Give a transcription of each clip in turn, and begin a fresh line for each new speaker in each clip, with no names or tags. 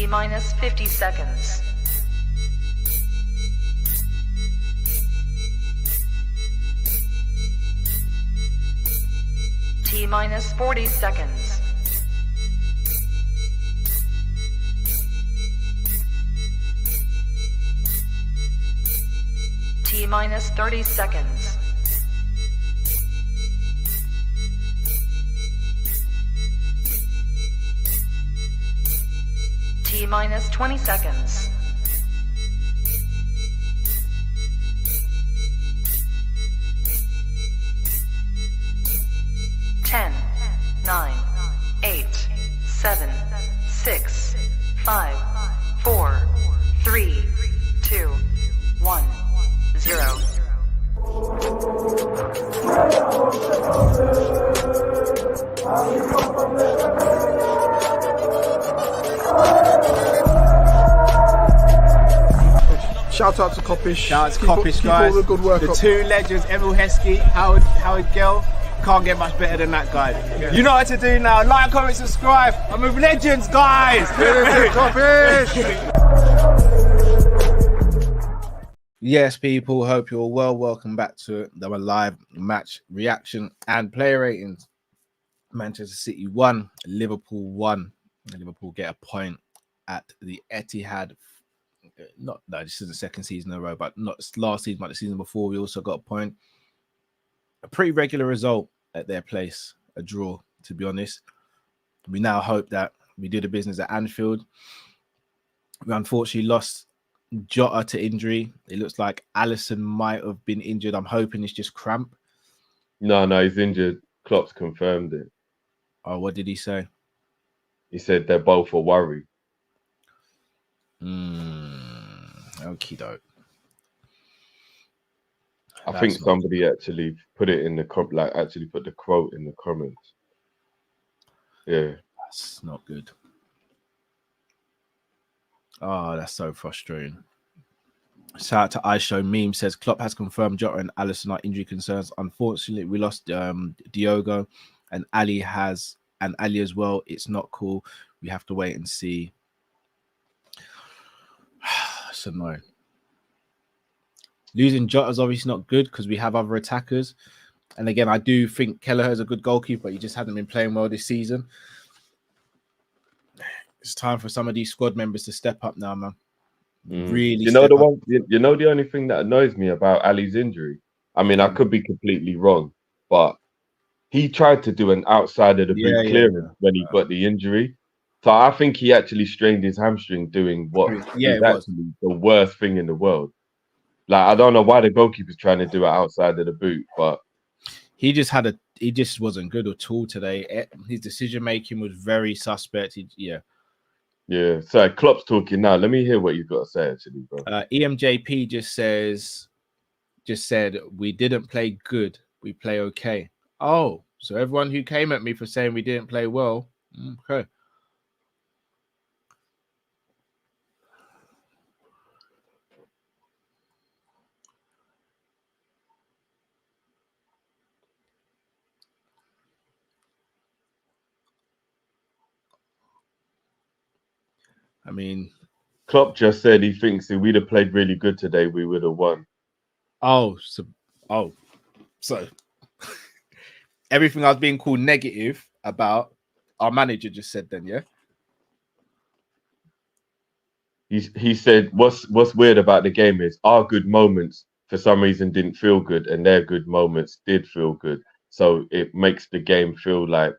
T-minus 50 seconds. T-minus 40 seconds. T-minus 30 seconds. T-minus 20 seconds. Ten, 9, 8, 7, 6, 5, 4, 3, 2, 1, 0.
Shout out to Kop-Ish.
Shout out to Kopish, guys.
Keep all the good work
the
up.
two legends, Emil Heskey, Howard Gill. Can't get much better than that guy. Yeah. You know what to do now. Like, comment, subscribe. I'm with legends, guys.
Kop-Ish.
Yes, people, hope you're well. Welcome back to the live match reaction and player ratings. Manchester City 1, Liverpool 1. Liverpool get a point at the Etihad. This is the second season in a row, but not last season, but the season before, we also got a point. A pretty regular result at their place, a draw, to be honest. We now hope that we do the business at Anfield. We unfortunately lost Jota to injury. It looks like Alisson might have been injured. I'm hoping it's just cramp.
No, he's injured. Klopp's confirmed it.
Oh, what did he say?
He said they're both a worry.
Okie doke.
I think somebody actually put it in the actually put the quote in the comments. Yeah,
that's not good. Oh, that's so frustrating. Shout out to iShow Meme says Klopp has confirmed Jota and Alisson are injury concerns. Unfortunately, we lost Diogo and Ali as well. It's not cool. We have to wait and see. It's annoying. Losing Jota is obviously not good because we have other attackers. And again, I do think Kelleher is a good goalkeeper, but he just hasn't been playing well this season. It's time for some of these squad members to step up now, man. Really,
you know the one. You know the only thing that annoys me about Ali's injury. I mean, I could be completely wrong, but he tried to do an outside of the boot clearance when he got the injury. So I think he actually strained his hamstring doing what is actually the worst thing in the world. Like, I don't know why the goalkeeper's trying to do it outside of the boot, but
he just wasn't good at all today. His decision making was very suspect. Yeah.
So Klopp's talking now. Let me hear what you've got to say, actually, bro.
EMJP just said we didn't play good, we play okay. Oh, so everyone who came at me for saying we didn't play well, okay. I mean,
Klopp just said he thinks if we'd have played really good today, we would have won.
So everything I was being called negative about, our manager just said then, yeah?
He said what's weird about the game is our good moments for some reason didn't feel good and their good moments did feel good. So it makes the game feel like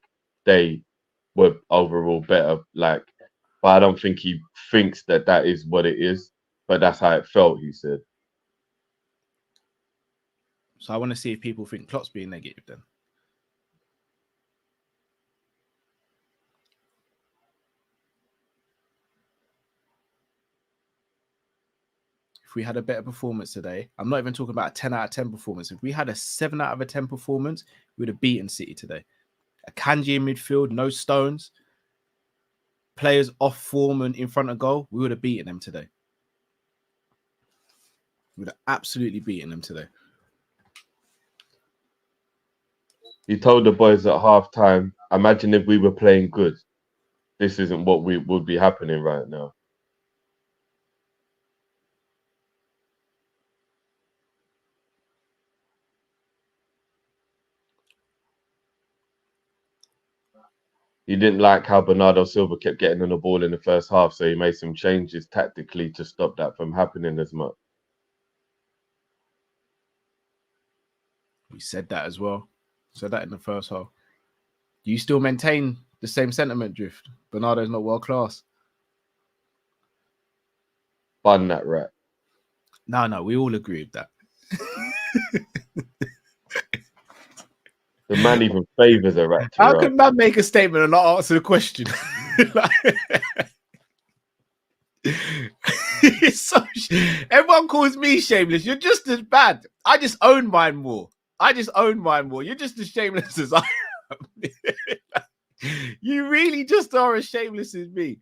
they were overall better. But I don't think he thinks that is what it is, but that's how it felt, he said.
So I want to see if people think Klopp's being negative then. If we had a better performance today, I'm not even talking about a 10 out of 10 performance. If we had a 7 out of 10 performance, we would have beaten City today. A Kanji in midfield, no Stones, players off form and in front of goal, we would have beaten them today. We would have absolutely beaten them today.
He told the boys at half time, imagine if we were playing good. This isn't what would be happening right now. he didn't like how Bernardo Silva kept getting on the ball in the first half, so he made some changes tactically to stop that from happening as much.
We said that as well. Said that in the first half. Do you still maintain the same sentiment, Drift? Bernardo's not world class.
Bun that rat.
No, we all agree with that.
The man even favours a rat.
How can man make a statement and not answer the question? It's so everyone calls me shameless. You're just as bad. I just own mine more. You're just as shameless as I am. You really just are as shameless as me.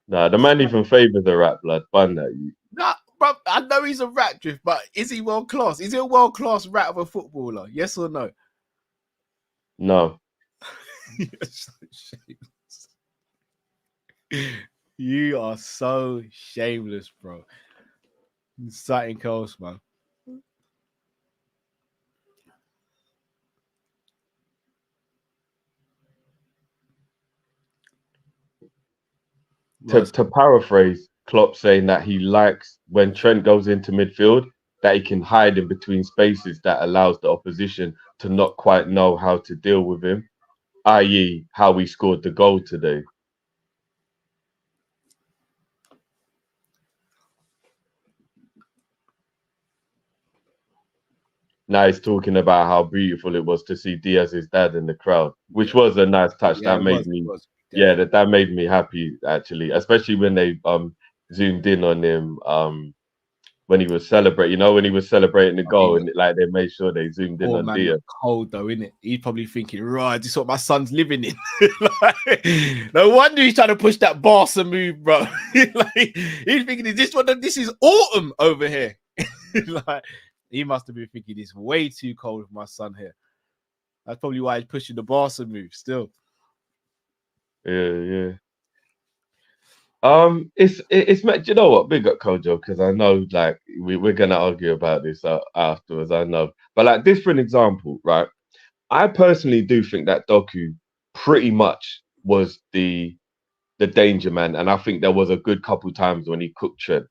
Nah, the man even favours a rat, blood. Bun that you.
Nah, bro, I know he's a rat, Drift, but is he world class? Is he a world class rat of a footballer? Yes or no?
No.
You're so shameless. You are so shameless, bro. Something else, man.
To paraphrase Klopp saying that he likes when Trent goes into midfield, that he can hide in between spaces that allows the opposition to not quite know how to deal with him, i.e. how we scored the goal today. Now he's talking about how beautiful it was to see Diaz's dad in the crowd, which was a nice touch.
Yeah,
that made that made me happy actually, especially when they zoomed in on him when he was celebrating. You know, when he was celebrating the goal, and like they made sure they zoomed in on Diaz.
Cold though, innit? He's probably thinking, right, this is what my son's living in. Like, no wonder he's trying to push that Barca move, bro. Like, he's thinking, this is autumn over here. Like, he must have been thinking it's way too cold for my son here. That's probably why he's pushing the Barca move still.
Yeah. It's you know what? Big up Kojo, because I know like we're gonna argue about this afterwards. I know, but like this for an example, right? I personally do think that Doku pretty much was the danger man, and I think there was a good couple times when he cooked Trent.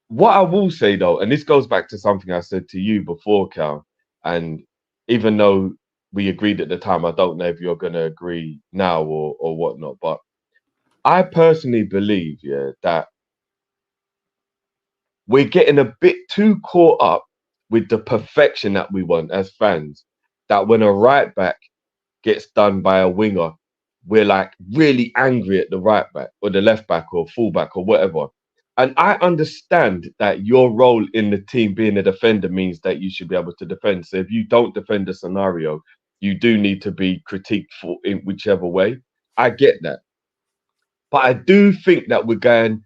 What I will say though, and this goes back to something I said to you before, Cal, and even though we agreed at the time, I don't know if you're going to agree now or whatnot, but I personally believe, that we're getting a bit too caught up with the perfection that we want as fans, that when a right back gets done by a winger, we're like really angry at the right back or the left back or full back or whatever. And I understand that your role in the team being a defender means that you should be able to defend. So if you don't defend a scenario, you do need to be critiqued for in whichever way. I get that. But I do think that we're going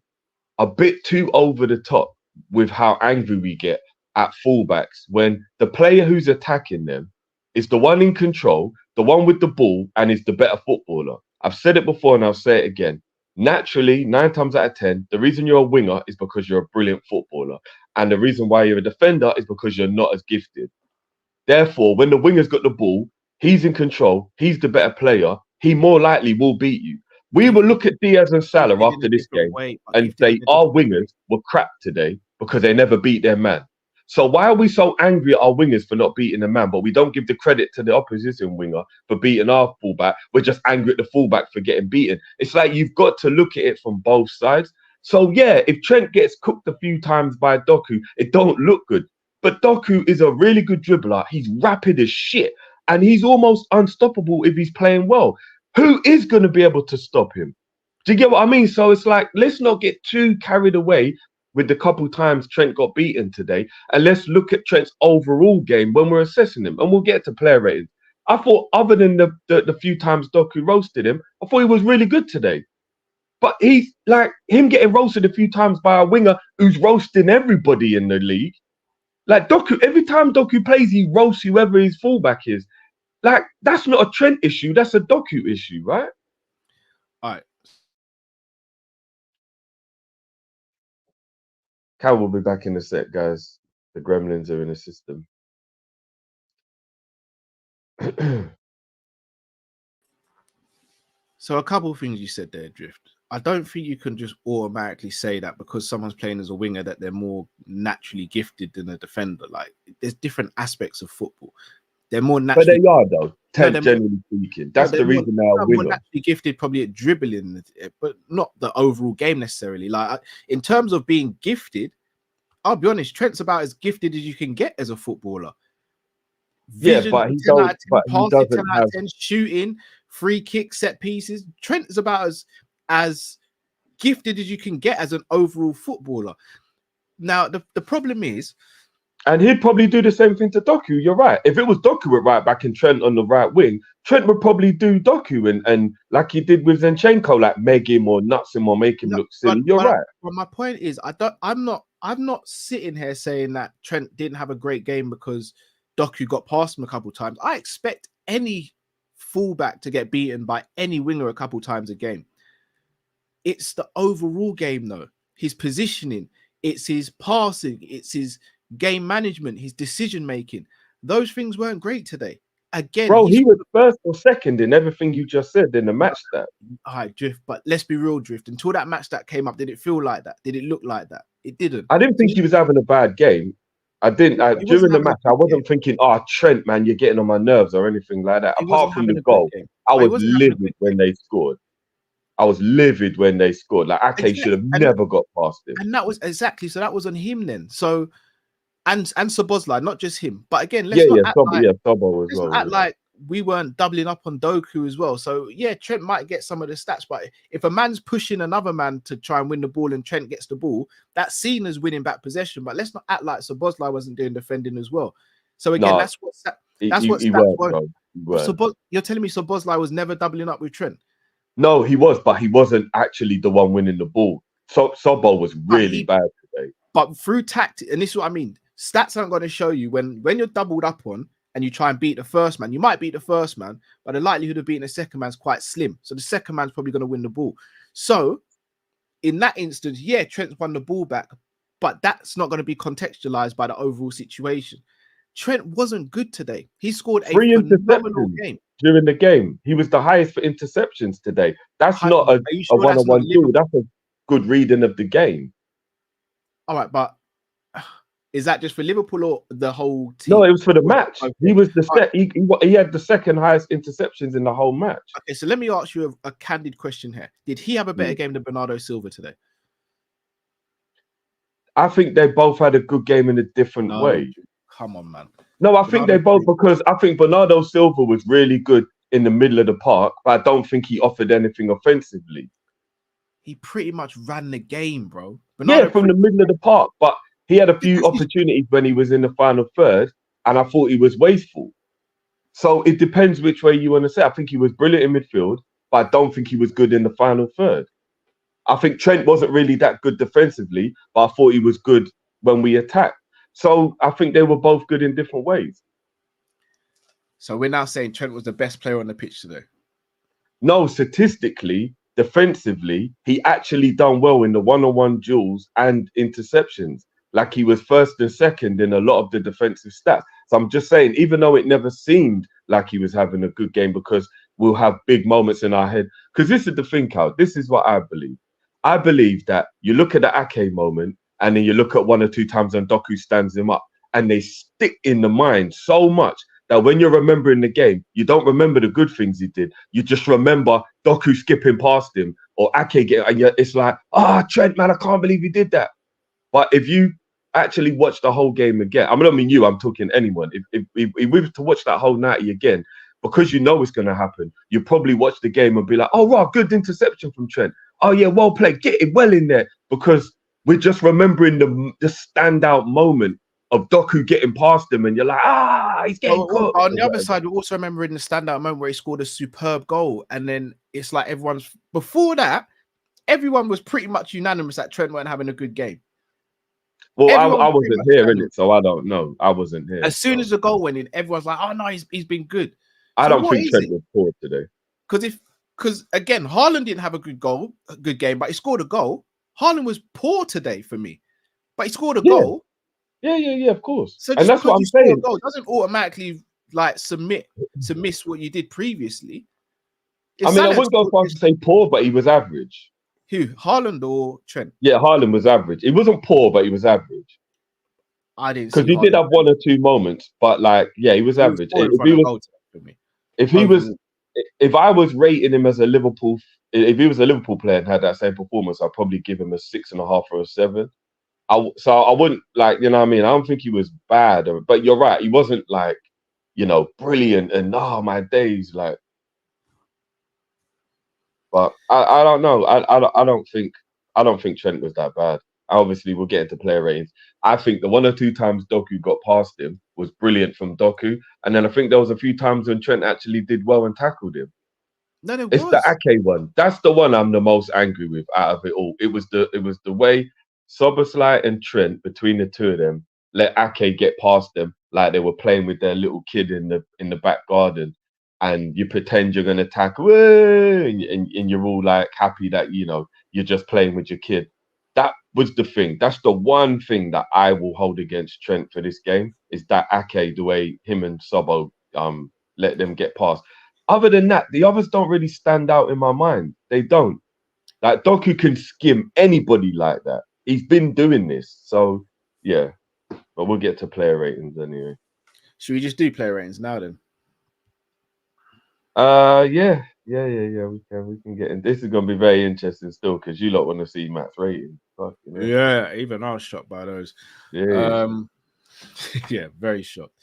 a bit too over the top with how angry we get at fullbacks when the player who's attacking them is the one in control, the one with the ball, and is the better footballer. I've said it before and I'll say it again. Naturally, 9 times out of 10, the reason you're a winger is because you're a brilliant footballer. And the reason why you're a defender is because you're not as gifted. Therefore, when the winger's got the ball, he's in control, he's the better player, he more likely will beat you. We will look at Diaz and Salah after this game and say our wingers were crap today because they never beat their man. So why are we so angry at our wingers for not beating the man, but we don't give the credit to the opposition winger for beating our fullback? We're just angry at the fullback for getting beaten. It's like you've got to look at it from both sides. So yeah, if Trent gets cooked a few times by Doku, it don't look good. But Doku is a really good dribbler. He's rapid as shit. And he's almost unstoppable if he's playing well. Who is going to be able to stop him? Do you get what I mean? So it's like, let's not get too carried away with the couple times Trent got beaten today. And let's look at Trent's overall game when we're assessing him. And we'll get to player ratings. I thought other than the few times Doku roasted him, I thought he was really good today. But he's like, him getting roasted a few times by a winger who's roasting everybody in the league. Like Doku, every time Doku plays, he roasts whoever his fullback is. Like, that's not a Trent issue, that's a Doku issue, right?
All right.
Cal will be back in a sec, guys. The gremlins are in the system.
So a couple of things you said there, Drift. I don't think you can just automatically say that because someone's playing as a winger that they're more naturally gifted than a defender. Like, there's different aspects of football. They're more
But
naturally.
they are though.
No,
Generally speaking, that's the reason they are
more
winger.
naturally gifted, probably at dribbling, but not the overall game necessarily. Like, in terms of being gifted, I'll be honest, Trent's about as gifted as you can get as a footballer. Vision,
Yeah, but he
10 out
don't.
of 10,
But he
passing,
doesn't
10 out
have.
of 10, shooting, free kicks, set pieces. Trent is about as gifted as you can get as an overall footballer. Now, the problem is,
And he'd probably do the same thing to Doku. You're right. If it was Doku at right back and Trent on the right wing, Trent would probably do Doku and like he did with Zinchenko, like meg him or nuts him or make him look silly. You're right.
But my point is, I'm not sitting here saying that Trent didn't have a great game because Doku got past him a couple of times. I expect any fullback to get beaten by any winger a couple of times a game. It's the overall game, though. His positioning, it's his passing, it's his game management, his decision making. Those things weren't great today. Again,
bro, he was first or second in everything you just said in the match stat.
All right, Drift, but let's be real, Drift. Until that match that came up, did it feel like that? Did it look like that? It didn't.
I didn't think he was having a bad game. I didn't. During the match, I wasn't thinking, Trent, man, you're getting on my nerves or anything like that. Apart from the goal, I was livid when they scored. I was livid when they scored. Like, Ake should have never got past him.
And that was exactly, so that was on him then. So, and Szoboszlai, not just him. But again, let's not act like we weren't doubling up on Doku as well. So yeah, Trent might get some of the stats, but if a man's pushing another man to try and win the ball and Trent gets the ball, that's seen as winning back possession. But let's not act like Szoboszlai wasn't doing defending as well. So again, that's what stats won't. You're telling me Szoboszlai was never doubling up with Trent?
No, he was, but he wasn't actually the one winning the ball. So Sobo was really bad today.
But through tactic, and this is what I mean, stats aren't going to show you when you're doubled up on and you try and beat the first man. You might beat the first man, but the likelihood of beating the second man's quite slim. So the second man's probably going to win the ball. So in that instance, yeah, Trent's won the ball back, but that's not going to be contextualized by the overall situation. Trent wasn't good today. He scored a phenomenal game.
During the game, he was the highest for interceptions today. That's not a one-on-one duel. That's a good reading of the game.
All right, but is that just for Liverpool or the whole team?
No, it was for the match. Okay. He was he had the second highest interceptions in the whole match.
Okay, so let me ask you a candid question here. Did he have a better game than Bernardo Silva today?
I think they both had a good game in a different way.
Come on, man.
No, I think they both, because I think Bernardo Silva was really good in the middle of the park, but I don't think he offered anything offensively.
He pretty much ran the game, bro.
From the middle of the park, but he had a few opportunities when he was in the final third, and I thought he was wasteful. So it depends which way you want to say. I think he was brilliant in midfield, but I don't think he was good in the final third. I think Trent wasn't really that good defensively, but I thought he was good when we attacked. So I think they were both good in different ways.
So we're now saying Trent was the best player on the pitch today?
No, statistically, defensively, he actually done well in the one-on-one duels and interceptions. Like, he was first and second in a lot of the defensive stats. So I'm just saying, even though it never seemed like he was having a good game, because we'll have big moments in our head. Because this is the thing, Cal. This is what I believe. I believe that you look at the Ake moment, and then you look at one or two times when Doku stands him up, and they stick in the mind so much that when you're remembering the game, you don't remember the good things he did. You just remember Doku skipping past him or Ake getting, and it's like, Trent, man, I can't believe he did that. But if you actually watch the whole game again, I mean you, I'm talking anyone. If we were to watch that whole 90 again, because you know it's going to happen, you probably watch the game and be like, oh, wow, good interception from Trent. Oh, yeah, well played. Get it well in there. Because we're just remembering the standout moment of Doku getting past him, and you're like, he's getting caught.
On the other side, we're also remembering the standout moment where he scored a superb goal, and then it's like before that, everyone was pretty much unanimous that Trent weren't having a good game.
Well, I wasn't here, innit? So I don't know. I wasn't here.
As soon as the goal went in, everyone's like, oh no, he's been good.
I don't think Trent was poor today.
Because again, Haaland didn't have a good game, but he scored a goal. Haaland was poor today for me, but he scored a goal.
Yeah, of course.
So
and that's what I'm saying.
Goal doesn't automatically like to miss what you did previously.
I mean, I wouldn't go far to say poor, but he was average.
Who, Haaland or Trent?
Yeah, Haaland was average. He wasn't poor, but he was average.
I didn't,
because he did have one or two moments, but like, yeah, he was average. If I was rating him as a Liverpool, if he was a Liverpool player and had that same performance, I'd probably give him a 6.5 or a 7. So I wouldn't, like, you know what I mean? I don't think he was bad, but you're right. He wasn't like, you know, brilliant and my days, like. But I don't know. I don't think Trent was that bad. Obviously, we'll get into player ratings. I think the 1 or 2 times Doku got past him was brilliant from Doku, and then I think there was a few times when Trent actually did well and tackled him.
No,
it's the Ake one. That's the one I'm the most angry with out of it all. It was the way Szoboszlai and Trent, between the two of them, let Ake get past them like they were playing with their little kid in the back garden, and you pretend you're gonna tackle, and you're all like happy that you're just playing with your kid. That was the thing. That's the one thing that I will hold against Trent for this game, is that Ake, the way him and Sobo let them get past. Other than that, the others don't really stand out in my mind. They don't. Like, Doku can skim anybody like that. He's been doing this. So, yeah. But we'll get to player ratings anyway.
Should we just do player ratings now then?
Yeah. We can get in. This is gonna be very interesting still, because you lot want to see Matt's rating.
Yeah, even I was shocked by those.
Yeah.
Yeah, very shocked.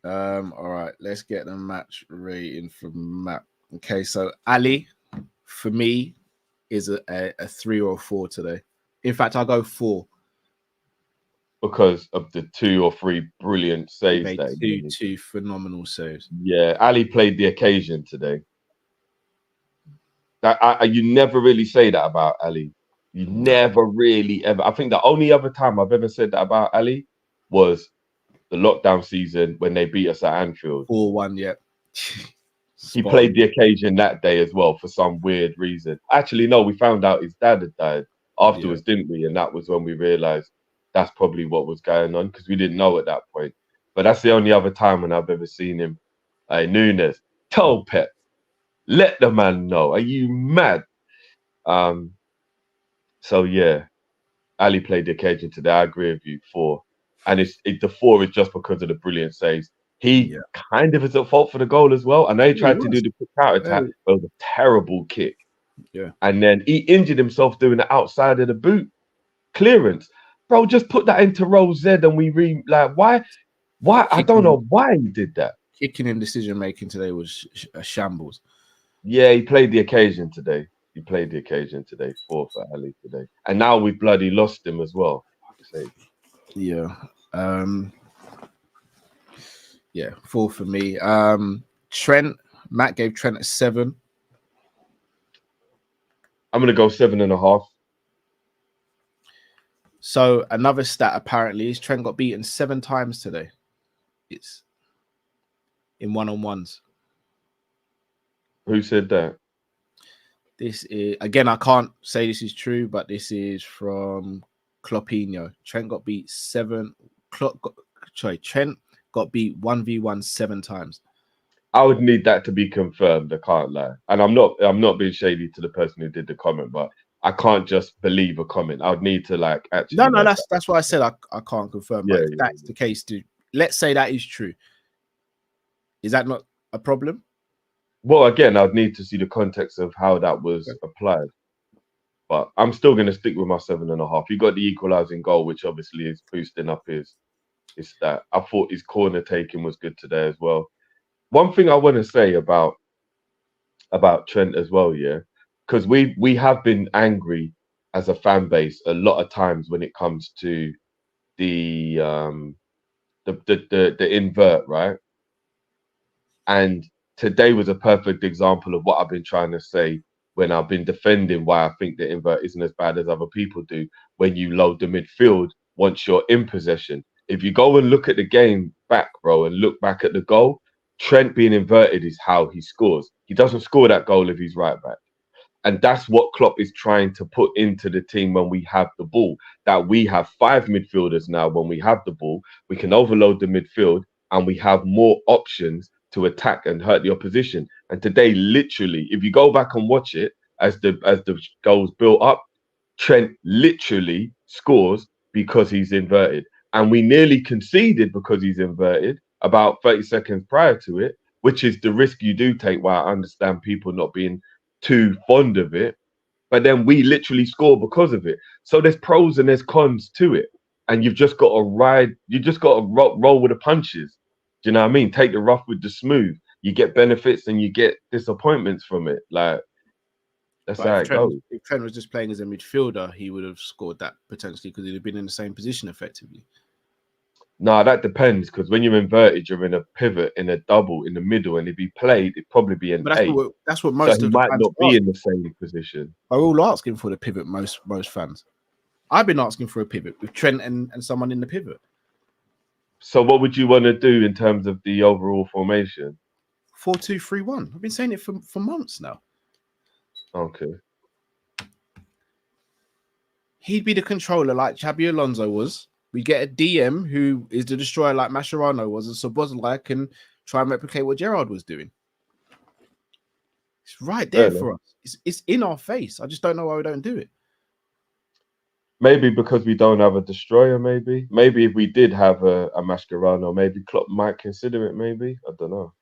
All right, let's get the match rating from Matt. Okay, so Ali, for me, is a 3 or 4 today. In fact, I'll go 4.
Because of the 2 or 3 brilliant saves.
Two phenomenal saves.
Yeah, Ali played the occasion today. You never really say that about Ali. You never really ever. I think the only other time I've ever said that about Ali was the lockdown season when they beat us at Anfield.
4-1, yeah.
He played the occasion that day as well for some weird reason. Actually, no, we found out his dad had died afterwards, didn't we? And that was when we realised that's probably what was going on, because we didn't know at that point. But that's the only other time when I've ever seen him. Nunez, tell Pep, let the man know. Are you mad? So yeah, Ali played the occasion today. I agree with you, 4. And the 4 is just because of the brilliant saves. He kind of is at fault for the goal as well. I know he tried to do the quick counter attack, but it was a terrible kick.
Yeah.
And then he injured himself doing the outside of the boot clearance. Bro, just put that into row Z and why? I don't know why he did that.
Kicking and decision making today was a shambles.
Yeah, he played the occasion today. 4 for Ali today. And now we bloody lost him as well.
Yeah. Yeah, 4 for me. Trent, Matt gave Trent a 7.
I'm gonna go 7.5.
So another stat apparently is Trent got beaten 7 times today. It's in one-on-ones.
Who said that?
This is, again, I can't say this is true, but this is from Klopp-Inho. Trent got beat 7. Trent got beat 1v1 7 times.
I would need that to be confirmed. I can't lie, and I'm not being shady to the person who did the comment, but I can't just believe a comment. I would need to actually.
No, that's why I said I can't confirm. But if that's the case, let's say that is true. Is that not a problem?
Well, again, I'd need to see the context of how that was applied. But I'm still going to stick with my 7.5. You got the equalising goal, which obviously is boosting up his stat. I thought his corner taking was good today as well. One thing I want to say about Trent as well, because we have been angry as a fan base a lot of times when it comes to the invert, right? And today was a perfect example of what I've been trying to say when I've been defending why I think the invert isn't as bad as other people do when you load the midfield once you're in possession. If you go and look at the game back, bro, and look back at the goal, Trent being inverted is how he scores. He doesn't score that goal if he's right back. And that's what Klopp is trying to put into the team when we have the ball. That we have 5 midfielders now when we have the ball. We can overload the midfield. and we have more options to attack and hurt the opposition. And today, literally, if you go back and watch it as the goals built up, Trent literally scores because he's inverted. And we nearly conceded because he's inverted about 30 seconds prior to it, which is the risk you do take, while I understand people not being too fond of it. But then we literally score because of it. So there's pros and there's cons to it. And you've just got to ride, you just got to roll with the punches. Do you know what I mean? Take the rough with the smooth. You get benefits and you get disappointments from it. Like, that's how it goes.
If Trent was just playing as a midfielder, he would have scored that potentially because he'd have been in the same position effectively.
No, that depends, because when you're inverted, you're in a pivot, in a double, in the middle, and if he played, it'd probably be an 8.
That's what most
so
of
he
the
might
fans
not be in the same position.
Are all asking for the pivot, most fans. I've been asking for a pivot with Trent and someone in the pivot.
So what would you want to do in terms of the overall formation?
4-2-3-1. I've been saying it for months now.
Okay.
He'd be the controller like Xabi Alonso was. We get a DM who is the destroyer like Mascherano was, and Szoboszlai can try and replicate what Gerrard was doing. It's right there for us. It's in our face. I just don't know why we don't do it.
Maybe because we don't have a destroyer, maybe. Maybe if we did have a Mascherano, maybe Klopp might consider it, maybe. I don't know.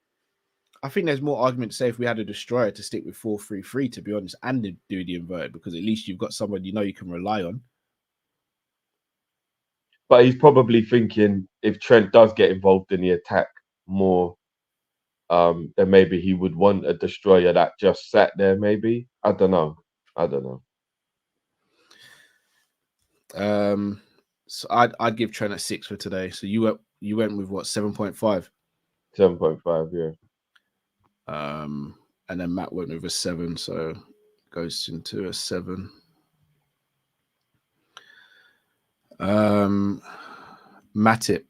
I think there's more argument to say if we had a destroyer to stick with 4-3-3, to be honest, and do the inverted, because at least you've got someone you know you can rely on.
But he's probably thinking if Trent does get involved in the attack more, then maybe he would want a destroyer that just sat there, maybe. I don't know.
So I'd give Trent a 6 for today. So you went with what, 7.5?
7.5, yeah.
And then Matt went with a 7, so goes into a 7. Matip.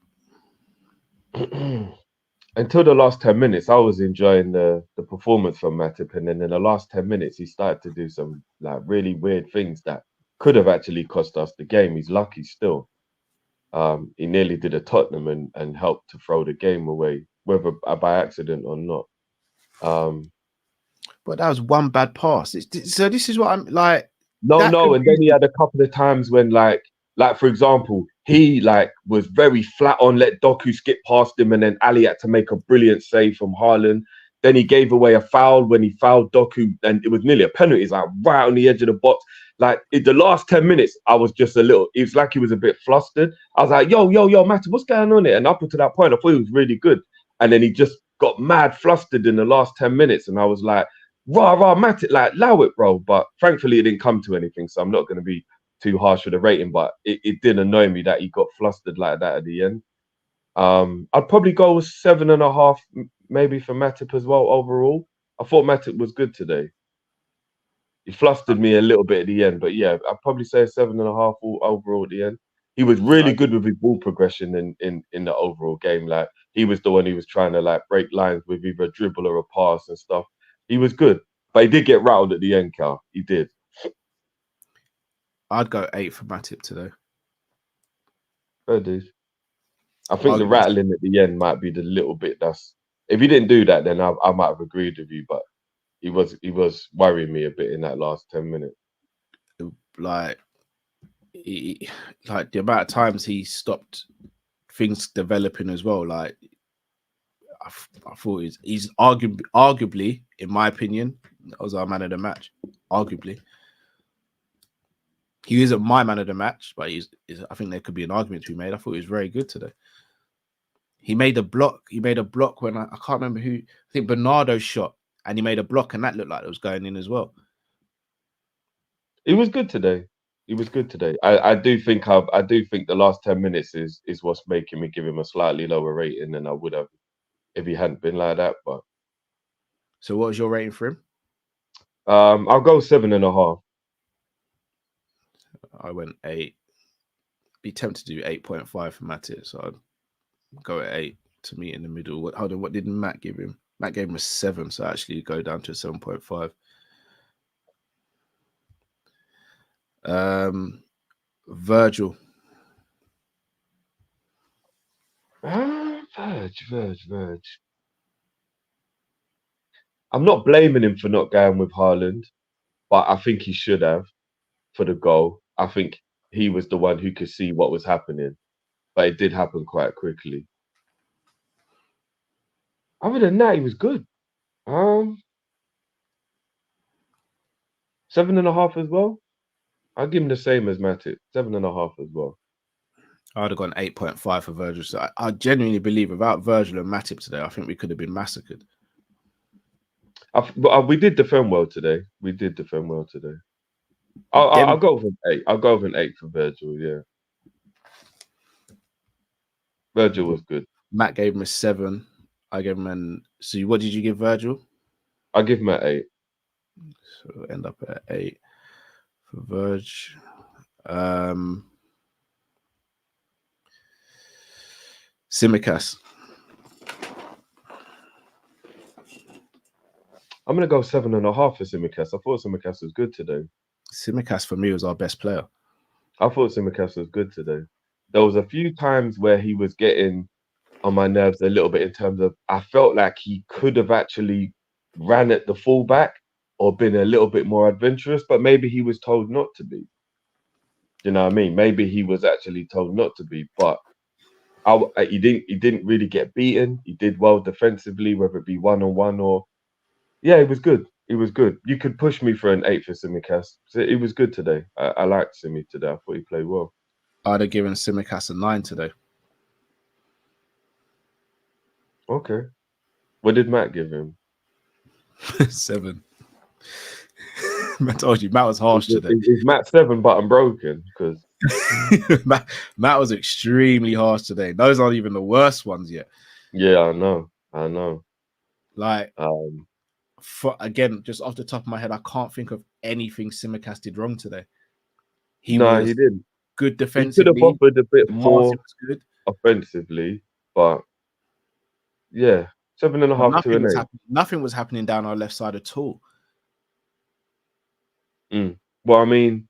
Until the last 10 minutes, I was enjoying the performance from Matip, and then in the last 10 minutes, he started to do some like really weird things that could have actually cost us the game. He's lucky still. He nearly did a Tottenham and helped to throw the game away, whether by accident or not.
But that was one bad pass. So this is what I'm like.
No, and then he had a couple of times when like for example, he like was very flat on, let Doku skip past him, and then Ali had to make a brilliant save from Haaland. Then he gave away a foul when he fouled Doku, and it was nearly a penalty. It's like right on the edge of the box. Like in the last 10 minutes, I was just it was like he was a bit flustered. I was like, yo, Matty, what's going on here? And up until that point, I thought he was really good. And then he just got mad flustered in the last 10 minutes. And I was like, rah, Matty, like, allow it, bro. But thankfully, it didn't come to anything. So I'm not going to be too harsh with the rating. But it did annoy me that he got flustered like that at the end. I'd probably go with 7.5, maybe for Matip as well overall. I thought Matip was good today. He flustered me a little bit at the end, but yeah, I'd probably say 7.5 overall at the end. He was really good with his ball progression in the overall game. Like he was the one who was trying to like break lines with either a dribble or a pass and stuff. He was good, but he did get rattled at the end, Cal. He did.
I'd go 8 for Matip today.
Fair dude. I think the rattling at the end might be the little bit that's. If he didn't do that, then I might have agreed with you, but he was worrying me a bit in that last 10 minutes.
Like the amount of times he stopped things developing as well. Like I thought he's arguably, in my opinion, that was our man of the match. Arguably, he isn't my man of the match, but I think there could be an argument to be made. I thought he was very good today. He made a block. He made a block when I can't remember who. I think Bernardo shot, and he made a block, and that looked like it was going in as well.
He was good today. I do think the last 10 minutes is what's making me give him a slightly lower rating than I would have if he hadn't been like that. But
so, what was your rating for him?
I'll go 7.5.
I went 8. Be tempted to do 8.5 for Matip, so I'd go at 8 to meet in the middle. What did Matt give him? Matt gave him a 7, so actually go down to a 7.5. Virgil.
Verge. I'm not blaming him for not going with Haaland, but I think he should have for the goal. I think he was the one who could see what was happening, but it did happen quite quickly. Other than that, he was good. 7.5 as well. I'll give him the same as Matip. 7.5 as well.
I'd have gone 8.5 for Virgil. So I genuinely believe without Virgil and Matip today, I think we could have been massacred.
We did defend well today. I'll go with an 8. I'll go with an 8 for Virgil, yeah. Virgil was good.
Matt gave him a 7. I gave him so what did you give Virgil?
I give him an 8.
So we'll end up at 8 for Virg. Tsimikas.
I'm gonna go 7.5 for Tsimikas. I thought Tsimikas was good today.
Tsimikas for me was our best player.
I thought Tsimikas was good today. There was a few times where he was getting on my nerves a little bit in terms of I felt like he could have actually ran at the fullback or been a little bit more adventurous, but maybe he was told not to be. You know what I mean? Maybe he was actually told not to be, but he didn't really get beaten. He did well defensively, whether it be one-on-one or yeah, it was good. It was good. You could push me for an 8 for Tsimikas. So it was good today. I liked Simi today. I thought he played well.
I'd have given Tsimikas a 9 today.
Okay. What did Matt give him?
7. I told you, Matt was harsh today.
Is Matt 7 button broken? Because
Matt was extremely harsh today. Those aren't even the worst ones yet.
Yeah, I know.
Like, again, just off the top of my head, I can't think of anything Tsimikas did wrong today.
He didn't.
Good defensively.
He could have offered a bit more
good
offensively, but yeah, 7.5 to an 8.
Nothing was happening down our left side at all.
Well, I mean,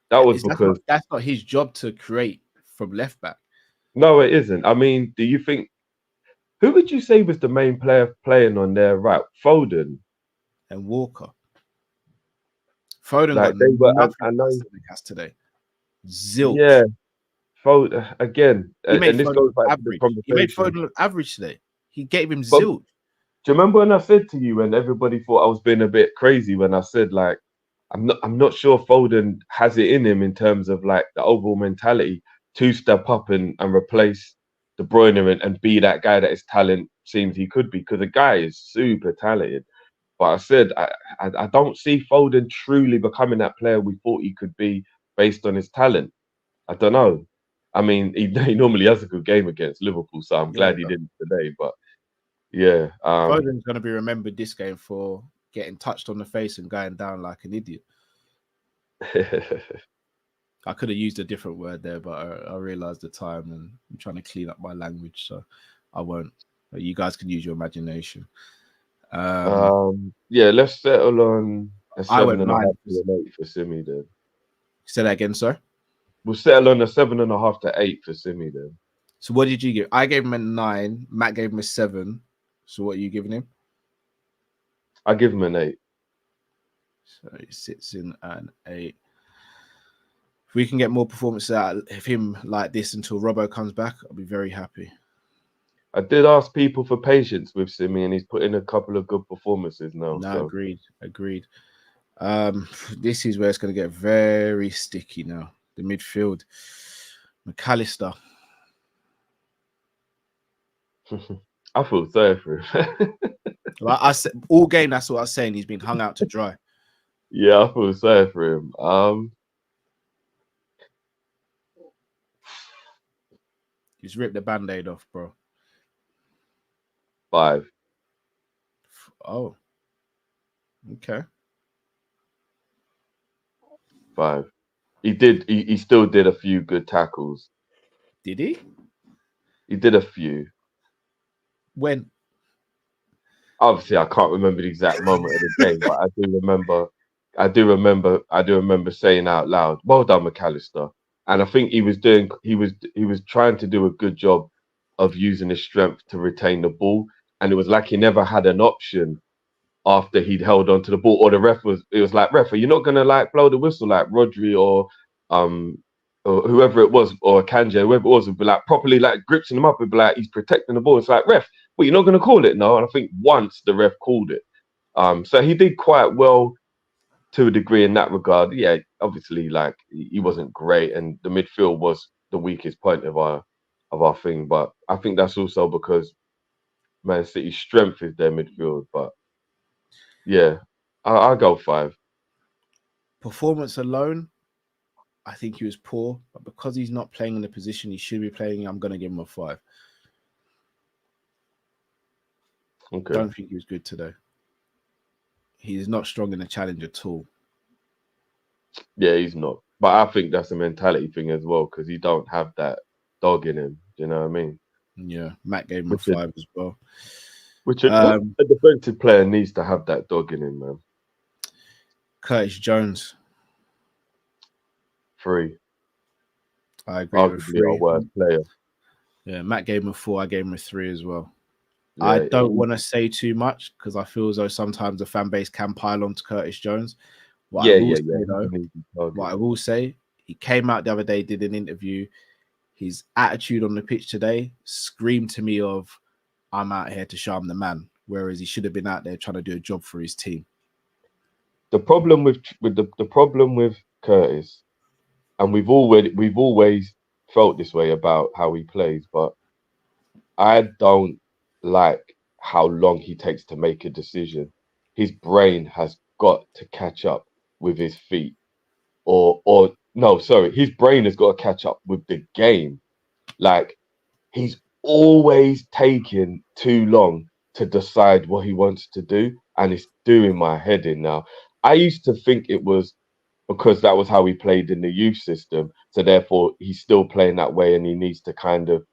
that was because
that's not his job to create from left back.
No, it isn't. I mean, do you think who would you say was the main player playing on their right? Foden
and Walker. Foden
like
got nothing today. Zilch.
Yeah, Foden again.
And this goes back
to the conversation.
He made Foden look average today. He gave him zilch.
Do you remember when I said to you when everybody thought I was being a bit crazy when I said like I'm not sure Foden has it in him in terms of like the overall mentality to step up and replace De Bruyne and be that guy that his talent seems he could be, because the guy is super talented. But I said I don't see Foden truly becoming that player we thought he could be based on his talent. I don't know. I mean, he normally has a good game against Liverpool, so I'm glad he didn't today. But yeah,
Foden's going to be remembered this game for getting touched on the face and going down like an idiot. I could have used a different word there, but I realized the time and I'm trying to clean up my language, so I won't. But you guys can use your imagination.
Yeah, let's settle on a 7.5 to an 8 for Simi then.
Say that again, sir.
We'll settle on a 7.5 to 8 for Simi then.
So what did you give? I gave him a 9. Matt gave him a 7. So what are you giving him?
I give him an 8.
So he sits in an 8. If we can get more performances out of him like this until Robbo comes back, I'll be very happy.
I did ask people for patience with Simi, and he's put in a couple of good performances now.
No, so. Agreed. This is where it's going to get very sticky now. The midfield. McAllister.
I feel sorry for him.
Like I said, all game, that's what I was saying. He's been hung out to dry.
Yeah, I feel sorry for him.
He's ripped the band-aid off, bro.
5.
Oh. Okay.
5. He still did a few good tackles.
Did he?
He did a few.
When?
Obviously, I can't remember the exact moment of the game, but I do remember saying out loud, "Well done, McAllister." And I think he was trying to do a good job of using his strength to retain the ball. And it was like he never had an option after he'd held on to the ball, or it was like, ref, are you not gonna like blow the whistle like Rodri or whoever it was, or Kanje, whoever it was, would be like properly like gripping him up and be like, he's protecting the ball. It's like, ref, well, you're not gonna call it, no? And I think once the ref called it. So he did quite well to a degree in that regard. Yeah, obviously, like he wasn't great, and the midfield was the weakest point of our thing. But I think that's also because Man City's strength is their midfield. But yeah, I'll go 5.
Performance alone, I think he was poor, but because he's not playing in the position he should be playing, I'm going to give him a 5.
Okay.
Don't think he was good today. He is not strong in the challenge at all.
Yeah, he's not. But I think that's a mentality thing as well, because he don't have that dog in him. Do you know what I mean?
Yeah, Matt gave him a 5 as well.
Which a defensive player needs to have that dog in him, man.
Curtis Jones.
3.
I agree with 3.
Our worst player.
Yeah, Matt gave him a 4. I gave him a 3 as well.
Yeah,
I don't want to say too much because I feel as though sometimes the fan base can pile on to Curtis Jones. What I will say, he came out the other day, did an interview. His attitude on the pitch today screamed to me of, I'm out here to show I'm the man, whereas he should have been out there trying to do a job for his team.
The problem with the problem with Curtis, and we've always felt this way about how he plays, but I don't like how long he takes to make a decision. His brain has got to catch up with his feet, his brain has got to catch up with the game. Like, he's always taking too long to decide what he wants to do, and it's doing my head in now. I used to think it was because that was how he played in the youth system, so therefore he's still playing that way and he needs to kind of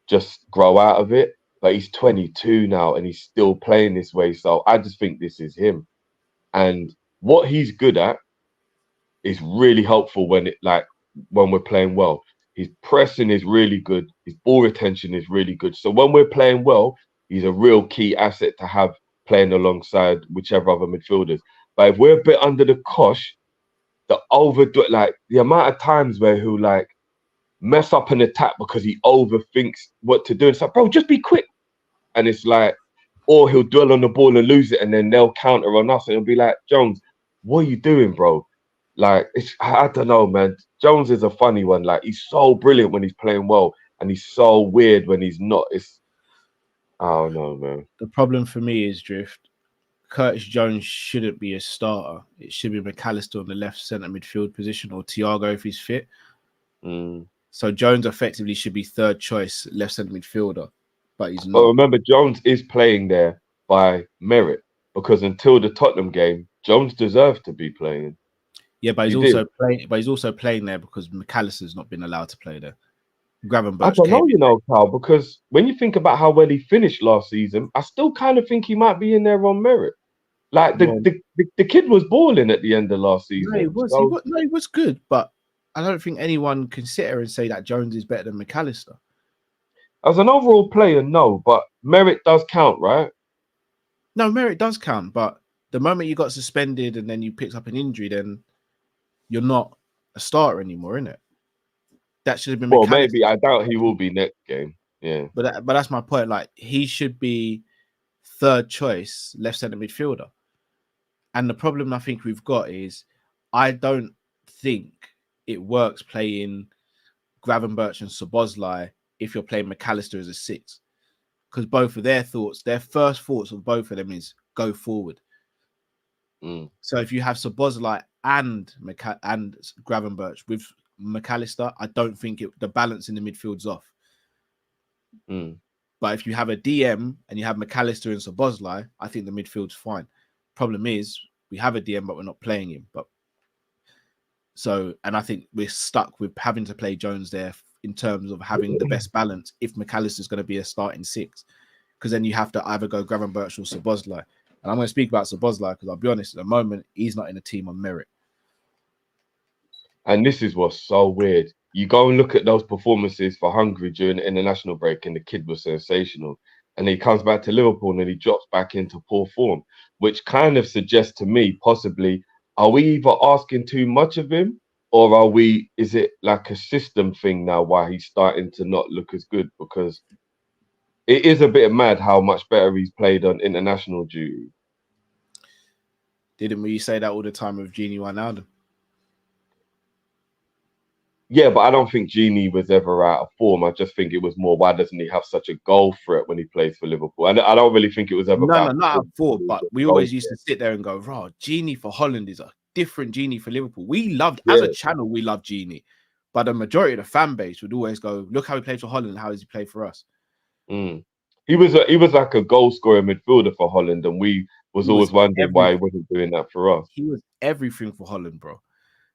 just grow out of it. But he's 22 now and he's still playing this way, so I just think this is him. And what he's good at is really helpful when we're playing well. His pressing is really good. His ball retention is really good. So when we're playing well, he's a real key asset to have playing alongside whichever other midfielders. But if we're a bit under the cosh, the amount of times where he'll like mess up an attack because he overthinks what to do. It's like, bro, just be quick. And it's like, or he'll dwell on the ball and lose it, and then they'll counter on us, and it'll be like, Jones, what are you doing, bro? Like, I don't know, man. Jones is a funny one. Like, he's so brilliant when he's playing well, and he's so weird when he's not. I don't know, man.
The problem for me is, Drift, Curtis Jones shouldn't be a starter. It should be McAllister on the left centre midfield position, or Thiago if he's fit. So Jones effectively should be third choice left centre midfielder, but he's not.
But remember, Jones is playing there by merit, because until the Tottenham game, Jones deserved to be playing.
Yeah, but he's also playing there because McAllister's not been allowed to play there.
I don't know, Carl, because when you think about how well he finished last season, I still kind of think he might be in there on merit. Like, the kid was balling at the end of last season.
No, he was good, but I don't think anyone can sit here and say that Jones is better than McAllister.
As an overall player, no, but merit does count, right?
No, merit does count, but the moment you got suspended and then you picked up an injury, then you're not a starter anymore, innit? That should have been.
Well, maybe. I doubt he will be next game. Yeah,
but that's my point. Like, he should be third choice left centre midfielder. And the problem I think we've got is I don't think it works playing Gravenberch and Szoboszlai if you're playing McAllister as a 6, because both of their first thoughts of both of them is go forward. So if you have Szoboszlai and Gravenberch with McAllister, I don't think the balance in the midfield's off. But if you have a DM and you have McAllister and Szoboszlai, I think the midfield's fine. Problem is, we have a DM, but we're not playing him. And I think we're stuck with having to play Jones there in terms of having the best balance if McAllister's going to be a starting 6, because then you have to either go Gravenberch or Szoboszlai. And I'm going to speak about Szoboszlai because I'll be honest, at the moment, he's not in a team on merit.
And this is what's so weird. you go and look at those performances for Hungary during the international break, and the kid was sensational. And he comes back to Liverpool and he drops back into poor form, which kind of suggests to me possibly, are we either asking too much of him, or is it like a system thing now why he's starting to not look as good? Because it is a bit mad how much better he's played on international duty.
Didn't we say that all the time with Genie Wijnaldum?
Yeah, but I don't think Genie was ever out of form. I just think it was more, why doesn't he have such a goal threat when he plays for Liverpool? And I don't really think it was ever
not out of form, but we always used
to
sit there and go, "Raw, Genie for Holland is a different Genie for Liverpool." We loved, as a channel, we loved Genie, but the majority of the fan base would always go, "Look how he played for Holland. How does he play for us?"
He was like a goal scorer midfielder for Holland, and we was always wondering why he wasn't doing that for us.
He was everything for Holland, bro.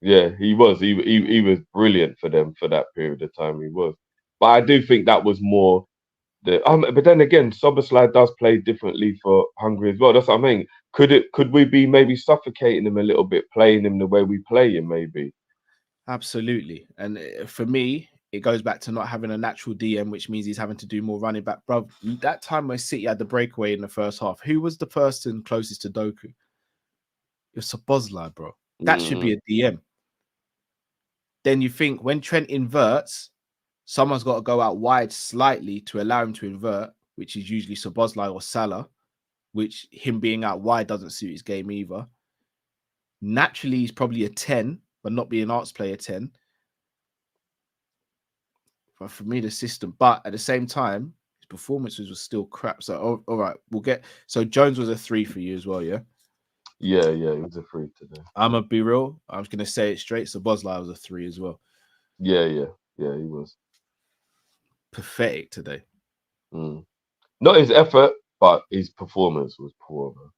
Yeah, he was. He was brilliant for them for that period of time. He was, but I do think that was more the. But then again, Szoboszlai does play differently for Hungary as well. That's what I mean. Could we be maybe suffocating him a little bit, playing him the way we play him? Maybe.
Absolutely, and for me, it goes back to not having a natural DM, which means he's having to do more running back, bro. That time where City had the breakaway in the first half, who was the person closest to Doku? It was Szoboszlai, bro. That should be a DM. Then you think when Trent inverts, someone's got to go out wide slightly to allow him to invert, which is usually Szoboszlai or Salah, which him being out wide doesn't suit his game either. Naturally, he's probably a 10, but not being Arts player 10. But for me, the system, but at the same time, his performances were still crap. So, all right, we'll get. So, Jones was a 3 for you as well, yeah?
Yeah, it was a 3 today.
I'm going to be real. I was going to say it straight. So, Szoboszlai was a 3 as well.
Yeah, he was.
Pathetic today.
Not his effort, but his performance was poor, man.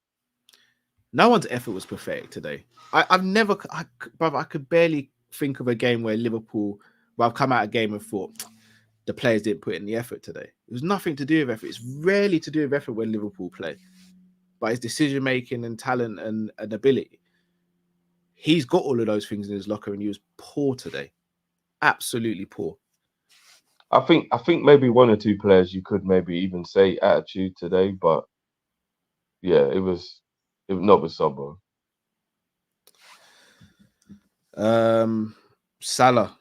No one's effort was pathetic today. I've never, brother, I could barely think of a game where Liverpool, where I've come out of a game and thought the players didn't put in the effort today. It was nothing to do with effort. It's rarely to do with effort when Liverpool play, but it's decision making and talent and ability. He's got all of those things in his locker, and he was poor today. Absolutely poor.
I think maybe one or two players you could maybe even say attitude today, but yeah, it was not with Sobo.
Salah.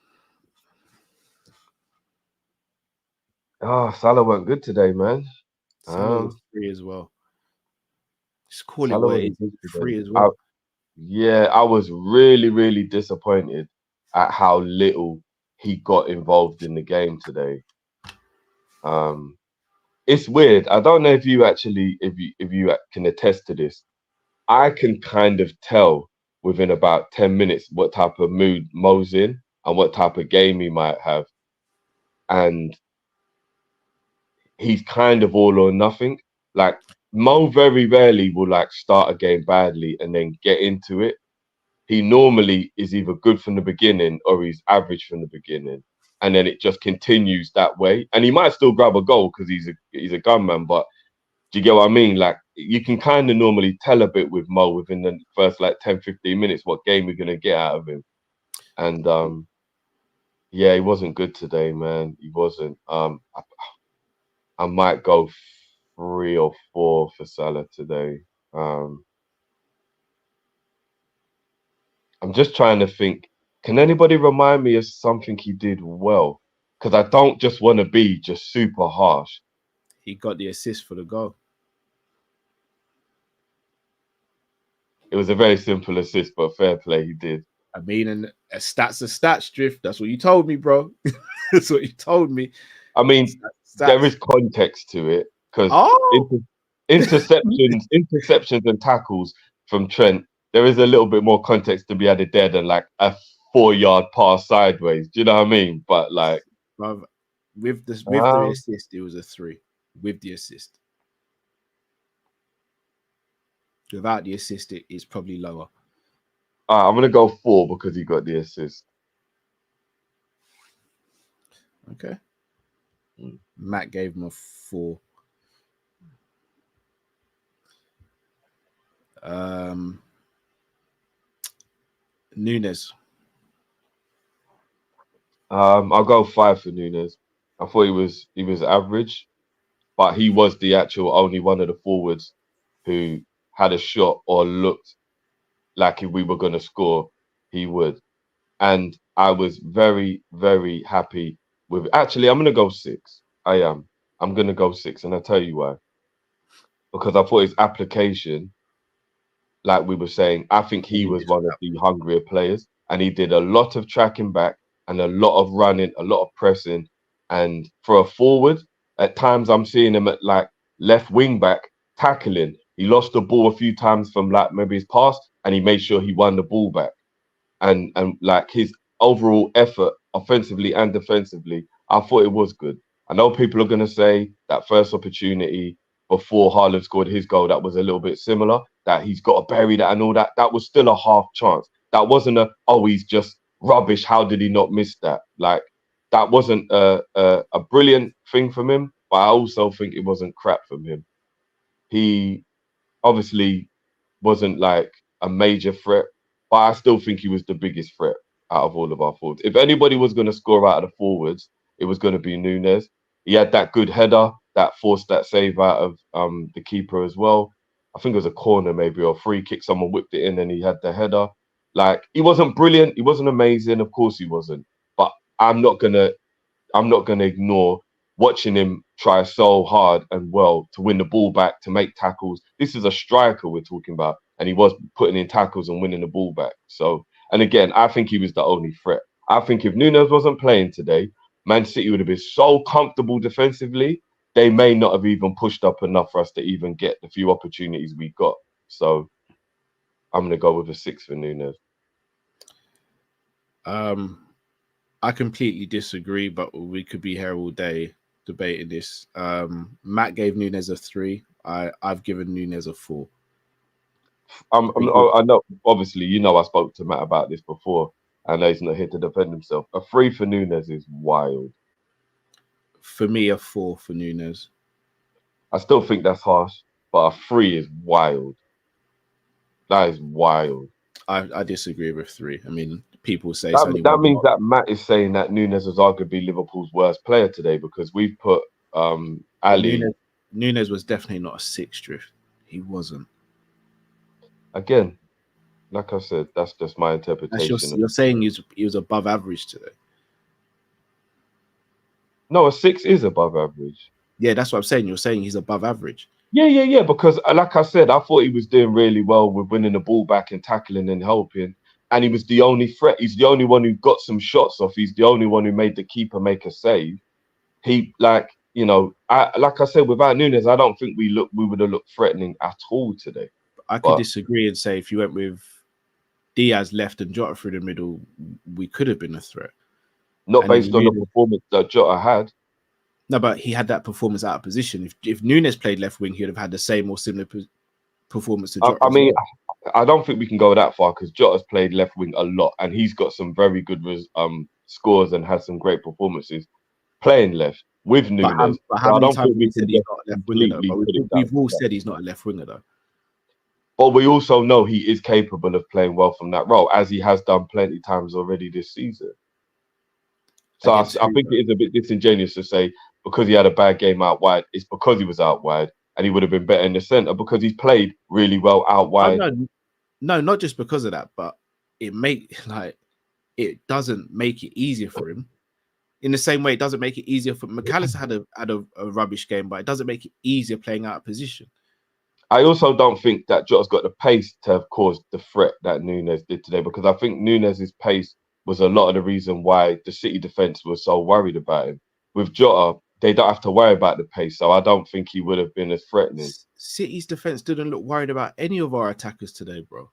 Salah weren't good today, man.
Salah was 3 as well. Just call
Salah
it what it is. 3 as well.
I was really, really disappointed at how little he got involved in the game today. It's weird. I don't know if you can attest to this. I can kind of tell within about 10 minutes what type of mood Mo's in and what type of game he might have. And he's kind of all or nothing. Like, Mo very rarely will like start a game badly and then get into it. He normally is either good from the beginning or he's average from the beginning, and then it just continues that way. And he might still grab a goal because he's a gunman, but do you get what I mean? Like, you can kind of normally tell a bit with Mo within the first like 10, 15 minutes what game you're gonna get out of him. And yeah, he wasn't good today, man. He wasn't. I might go 3 or 4 for Salah today. I'm just trying to think. Can anybody remind me of something he did well? Because I don't just want to be just super harsh.
He got the assist for the goal.
It was a very simple assist, but fair play, he did.
I mean, and a stats drift. That's what you told me, bro. That's what you told me.
I mean, there is context to it because interceptions and tackles from Trent, there is a little bit more context to be added there than like a 4-yard pass sideways. Do you know what I mean? But like,
with the assist, it was a 3 with the assist. Without the assist, it's probably lower.
I'm gonna go 4 because he got the assist.
Okay. Matt gave him a 4. Nunez.
I'll go 5 for Nunez. I thought he was average, but he was the actual only one of the forwards who had a shot or looked like if we were going to score, he would. And I was very, very happy with. Actually, I'm going to go 6. I am. I'm going to go 6, and I'll tell you why. Because I thought his application, like we were saying, I think he was one of the hungrier players, and he did a lot of tracking back and a lot of running, a lot of pressing. And for a forward, at times I'm seeing him at like left wing back tackling. He lost the ball a few times from like maybe his pass, and he made sure he won the ball back. And like his overall effort, offensively and defensively, I thought it was good. I know people are going to say that first opportunity before Haaland scored his goal, that was a little bit similar, that he's got to bury that and all that. That was still a half chance. That wasn't a, oh, he's just rubbish. How did he not miss that? Like, that wasn't a brilliant thing from him, but I also think it wasn't crap from him. He obviously wasn't like a major threat, but I still think he was the biggest threat out of all of our forwards. If anybody was going to score out of the forwards, it was going to be Nunez. He had that good header that forced that save out of the keeper as well. I think it was a corner maybe or a free kick. Someone whipped it in and he had the header. Like, he wasn't brilliant. He wasn't amazing. Of course he wasn't. But I'm not gonna ignore watching him try so hard and well to win the ball back, to make tackles. This is a striker we're talking about, and he was putting in tackles and winning the ball back. So, and again, I think he was the only threat. I think if Nunez wasn't playing today, Man City would have been so comfortable defensively, they may not have even pushed up enough for us to even get the few opportunities we got. So I'm going to go with a 6 for Nunez.
I completely disagree, but we could be here all day debating this. Matt gave Nunez a 3. I've given Nunez a 4.
I know, obviously, you know, I spoke to Matt about this before. I know he's not here to defend himself. A 3 for Nunez is wild.
For me, a 4 for Nunez.
I still think that's harsh, but a 3 is wild. That is wild.
I disagree with 3. I mean, people say
that means that Matt is saying that Nunez is arguably Liverpool's worst player today, because we've put Ali.
Nunez was definitely not a 6 drift. He wasn't.
Again, like I said, that's just my interpretation.
You're saying he was above average today.
No, a 6 is above average.
Yeah, that's what I'm saying. You're saying he's above average.
Yeah. Because, like I said, I thought he was doing really well with winning the ball back and tackling and helping. And he was the only threat. He's the only one who got some shots off. He's the only one who made the keeper make a save. He, like, you know, like I said, without Nunez, I don't think we would have looked threatening at all today.
I could disagree and say if you went with Diaz left and Jota through the middle, we could have been a threat.
Not based on the performance that Jota had.
No, but he had that performance out of position. If Nunez played left wing, he would have had the same or similar performance to Jota.
I mean, I don't think we can go that far because Jota's played left wing a lot and he's got some very good scores and has some great performances playing left with Nunez.
But how many times we said he's not a left winger, though? We've all said he's not a left winger, though.
But we also know he is capable of playing well from that role, as he has done plenty times already this season. So I think it is a bit disingenuous to say because he had a bad game out wide, it's because he was out wide and he would have been better in the centre because he's played really well out wide.
No, not just because of that, but it doesn't make it easier for him. In the same way, it doesn't make it easier for McAllister had a rubbish game, but it doesn't make it easier playing out of position.
I also don't think that Jota's got the pace to have caused the threat that Nunez did today, because I think Nunez's pace was a lot of the reason why the City defence was so worried about him. With Jota, they don't have to worry about the pace, so I don't think he would have been as threatening.
City's defence didn't look worried about any of our attackers today, bro.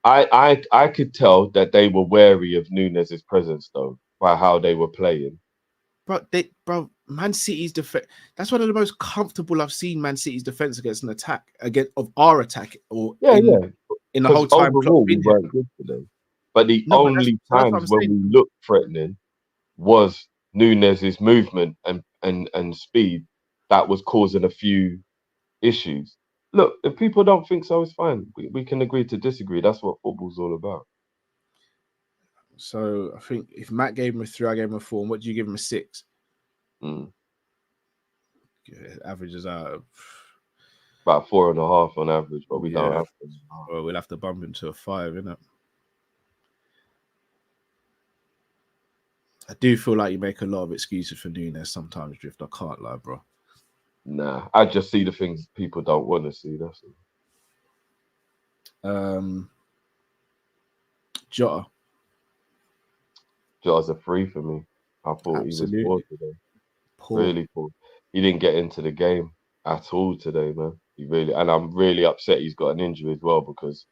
I could tell that they were wary of Nunez's presence, though, by how they were playing.
Bro, Man City's defense, that's one of the most comfortable I've seen Man City's defense against an attack, of our attack, or in the whole time.
Overall, we weren't good today. But the only times when we looked threatening was Nunez's movement and speed that was causing a few issues. Look, if people don't think so, it's fine. We can agree to disagree. That's what football's all about.
So I think if Matt gave him a 3, I gave him a 4. And what do you give him a 6?
Mm.
Yeah, averages out
About 4.5 on average, but we don't have to.
Well, we'll have to bump him to a 5, innit? I do feel like you make a lot of excuses for Nunez sometimes, Drift. I can't lie, bro.
Nah, I just see the things people don't want to see. That's it.
Jota.
Jota's a 3 for me. I thought
Absolutely.
he was poor today.
Poor.
Really poor. He didn't get into the game at all today, man. And I'm really upset he's got an injury as well, because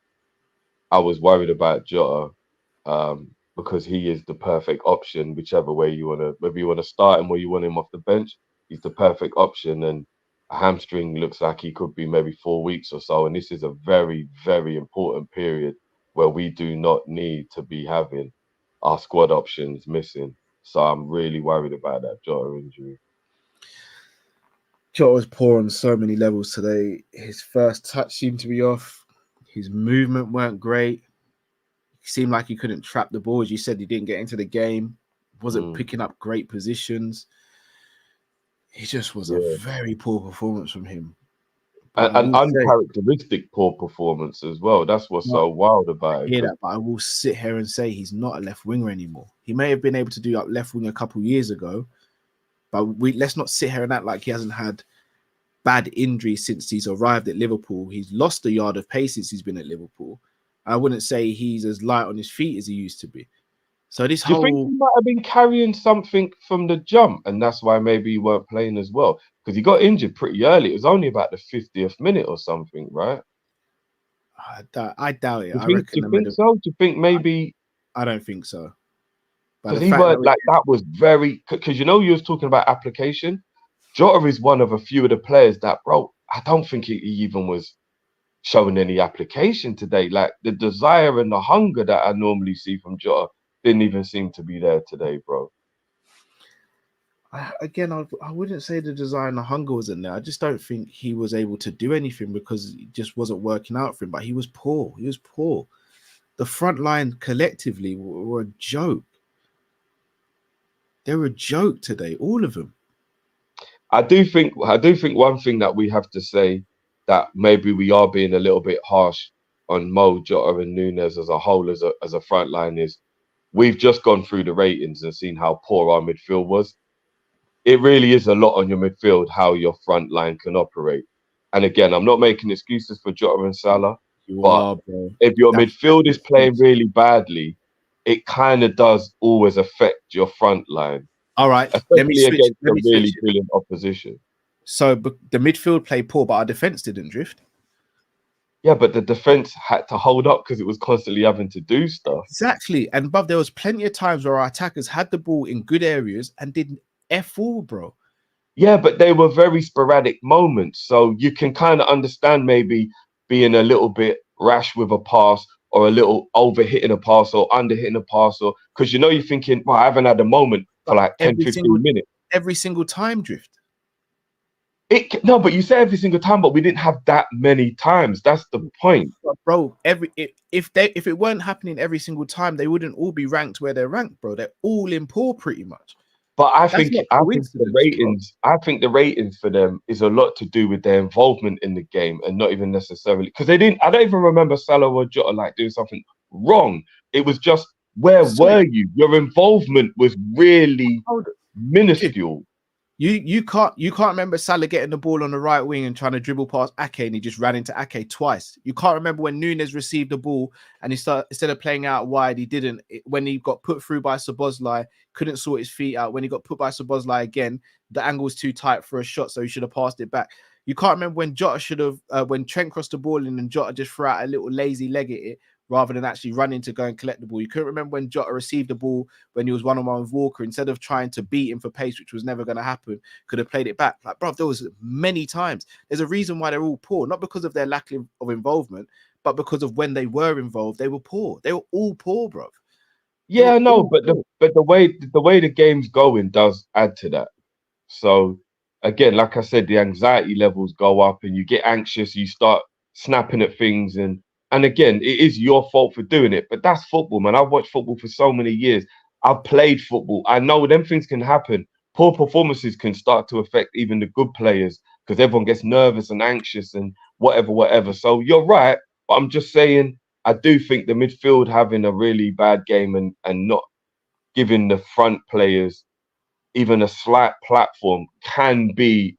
I was worried about Jota, because he is the perfect option, whichever way you want to, whether you want to start him or you want him off the bench, he's the perfect option. And a hamstring looks like he could be maybe 4 weeks or so. And this is a very, very important period where we do not need to be having our squad options missing. So I'm really worried about that Jota injury.
Jota was poor on so many levels today. His first touch seemed to be off. His movement weren't great. He seemed like he couldn't trap the ball. As you said, he didn't get into the game. Wasn't picking up great positions. He just was a very poor performance from him.
An uncharacteristic poor performance as well. That's what's so wild about it.
I hear that, but I will sit here and say he's not a left winger anymore. He may have been able to do up left wing a couple of years ago, but let's not sit here and act like he hasn't had bad injuries since he's arrived at Liverpool. He's lost a yard of pace since he's been at Liverpool. I wouldn't say he's as light on his feet as he used to be. So this
Do you think he might have been carrying something from the jump, and that's why maybe he weren't playing as well? Because he got injured pretty early. It was only about the 50th minute or something, right?
I doubt it.
Do you think so? Do you think maybe?
I don't think so.
Because he weren't like that was very. Because you was talking about application. Jota is one of a few of the players that, bro, I don't think he even was showing any application today. Like the desire and the hunger that I normally see from Jota didn't even seem to be there today, bro.
Again, I wouldn't say the desire and the hunger was in there. I just don't think he was able to do anything because it just wasn't working out for him. But he was poor. He was poor. The front line collectively were a joke. They were a joke today, all of them.
I do think one thing that we have to say, that maybe we are being a little bit harsh on Mo, Jota and Nunez as a whole, as a front line, is we've just gone through the ratings and seen how poor our midfield was. It really is a lot on your midfield, how your front line can operate. And again, I'm not making excuses for Jota and Salah, but if your midfield is playing really badly, it kind of does always affect your front line.
All right,
especially against a really brilliant opposition.
So the midfield played poor, but our defense didn't drift.
Yeah, but the defense had to hold up because it was constantly having to do stuff.
Exactly. And there was plenty of times where our attackers had the ball in good areas and didn't F all, bro.
Yeah, but they were very sporadic moments. So you can kind of understand maybe being a little bit rash with a pass, or a little over hitting a pass, or under hitting a pass, or because you're thinking, well, I haven't had a moment for like 10, 15 minutes. Every
single time, Drift.
No, but you say every single time, but we didn't have that many times. That's the point,
bro. If it weren't happening every single time, they wouldn't all be ranked where they're ranked, bro. They're all in poor, pretty much.
But I think the ratings. Bro. I think the ratings for them is a lot to do with their involvement in the game, and not even necessarily because they didn't. I don't even remember Salah or Jota like doing something wrong. It was just were you? Your involvement was really minuscule.
You can't remember Salah getting the ball on the right wing and trying to dribble past Ake, and he just ran into Ake twice. You can't remember when Nunez received the ball and instead of playing out wide, he didn't. When he got put through by Szoboszlai, couldn't sort his feet out. When he got put by Szoboszlai again, the angle was too tight for a shot, so he should have passed it back. You can't remember when Jota should have, when Trent crossed the ball in and Jota just threw out a little lazy leg at it, rather than actually running to go and collect the ball. You couldn't remember when Jota received the ball when he was one-on-one with Walker. Instead of trying to beat him for pace, which was never going to happen, could have played it back. Like, bro, there was many times. There's a reason why they're all poor, not because of their lack of involvement, but because of when they were involved, they were poor. They were all poor, bro.
Yeah, no, but the way the game's going does add to that. So again, like I said, the anxiety levels go up, and you get anxious. You start snapping at things, and And again, it is your fault for doing it, but that's football, man. I've watched football for so many years. I've played football. I know them things can happen. Poor performances can start to affect even the good players because everyone gets nervous and anxious and whatever. So you're right, but I'm just saying, I do think the midfield having a really bad game and not giving the front players even a slight platform can be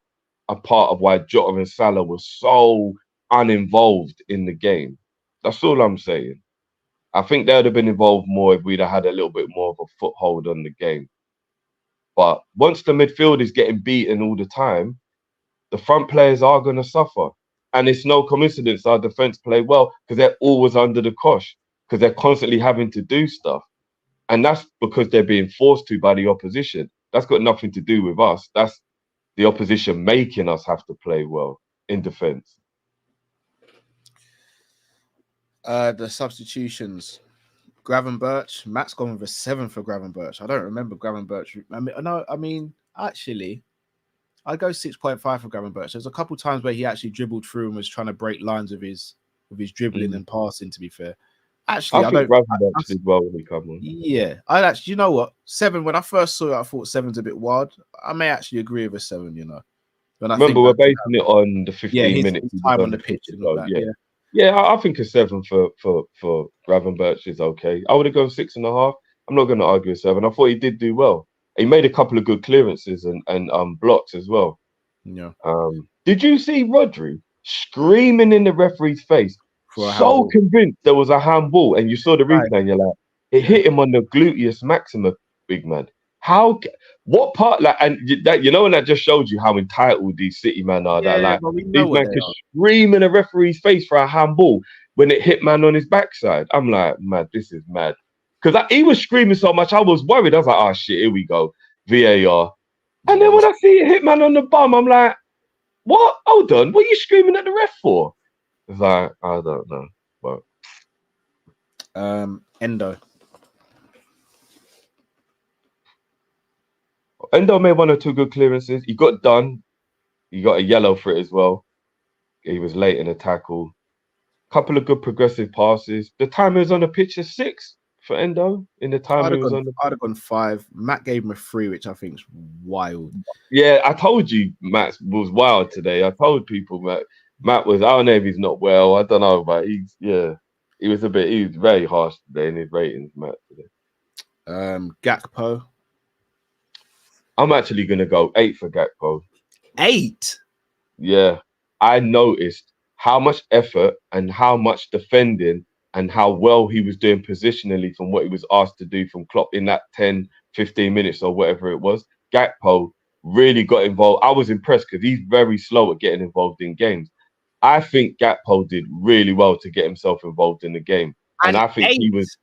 a part of why Jota and Salah were so uninvolved in the game. That's all I'm saying. I think they would have been involved more if we'd have had a little bit more of a foothold on the game. But once the midfield is getting beaten all the time, the front players are going to suffer. And it's no coincidence our defence play well because they're always under the cosh because they're constantly having to do stuff. And that's because they're being forced to by the opposition. That's got nothing to do with us. That's the opposition making us have to play well in defence.
The substitutions. Gravenberch. Matt's gone with a 7 for Gravenberch. I don't remember Gravenberch. Actually, I'd go 6.5 for Gravenberch. There's a couple times where he actually dribbled through and was trying to break lines with his dribbling and passing, to be fair. Actually,
I think Gravenberch did well when he came on.
Yeah. You know what? 7, when I first saw it, I thought 7's a bit wild. I may actually agree with a 7, you know.
Remember, we're basing it on the 15 minutes.
His time on the pitch.
Yeah, I think a 7 for Gravenberch is okay. I would have gone 6.5. I'm not going to argue a 7. I thought he did do well. He made a couple of good clearances and blocks as well.
Yeah.
Did you see Rodri screaming in the referee's face? So convinced there was a handball, and you saw the replay, and you're like, it hit him on the gluteus maxima, big man. What part, like, and that, you know, and that just showed you how entitled these City men are.
Yeah,
that, like, these men could scream in a referee's face for a handball when it hit man on his backside. I'm like, man, this is mad. Because he was screaming so much, I was worried. I was like, oh shit, here we go, VAR. And then when I see it hit man on the bum, I'm like, what? Hold on, what are you screaming at the ref for? It's like, I don't know. But
Endo
made 1 or 2 good clearances. He got done. He got a yellow for it as well. He was late in a tackle. Couple of good progressive passes. The time he was on the pitch is 6 for Endo. In the time he was on the pitch.
I'd have gone 5. Matt gave him a 3, which I think is wild.
Yeah, I told you Matt was wild today. I told people Matt was, I don't know if he's not well. I don't know, but he was very harsh today in his ratings, Matt, today.
Gakpo.
I'm actually going to go 8 for Gakpo.
8?
Yeah. I noticed how much effort and how much defending and how well he was doing positionally from what he was asked to do from Klopp in that 10, 15 minutes or whatever it was. Gakpo really got involved. I was impressed because he's very slow at getting involved in games. I think Gakpo did really well to get himself involved in the game. And I think
8.
he was,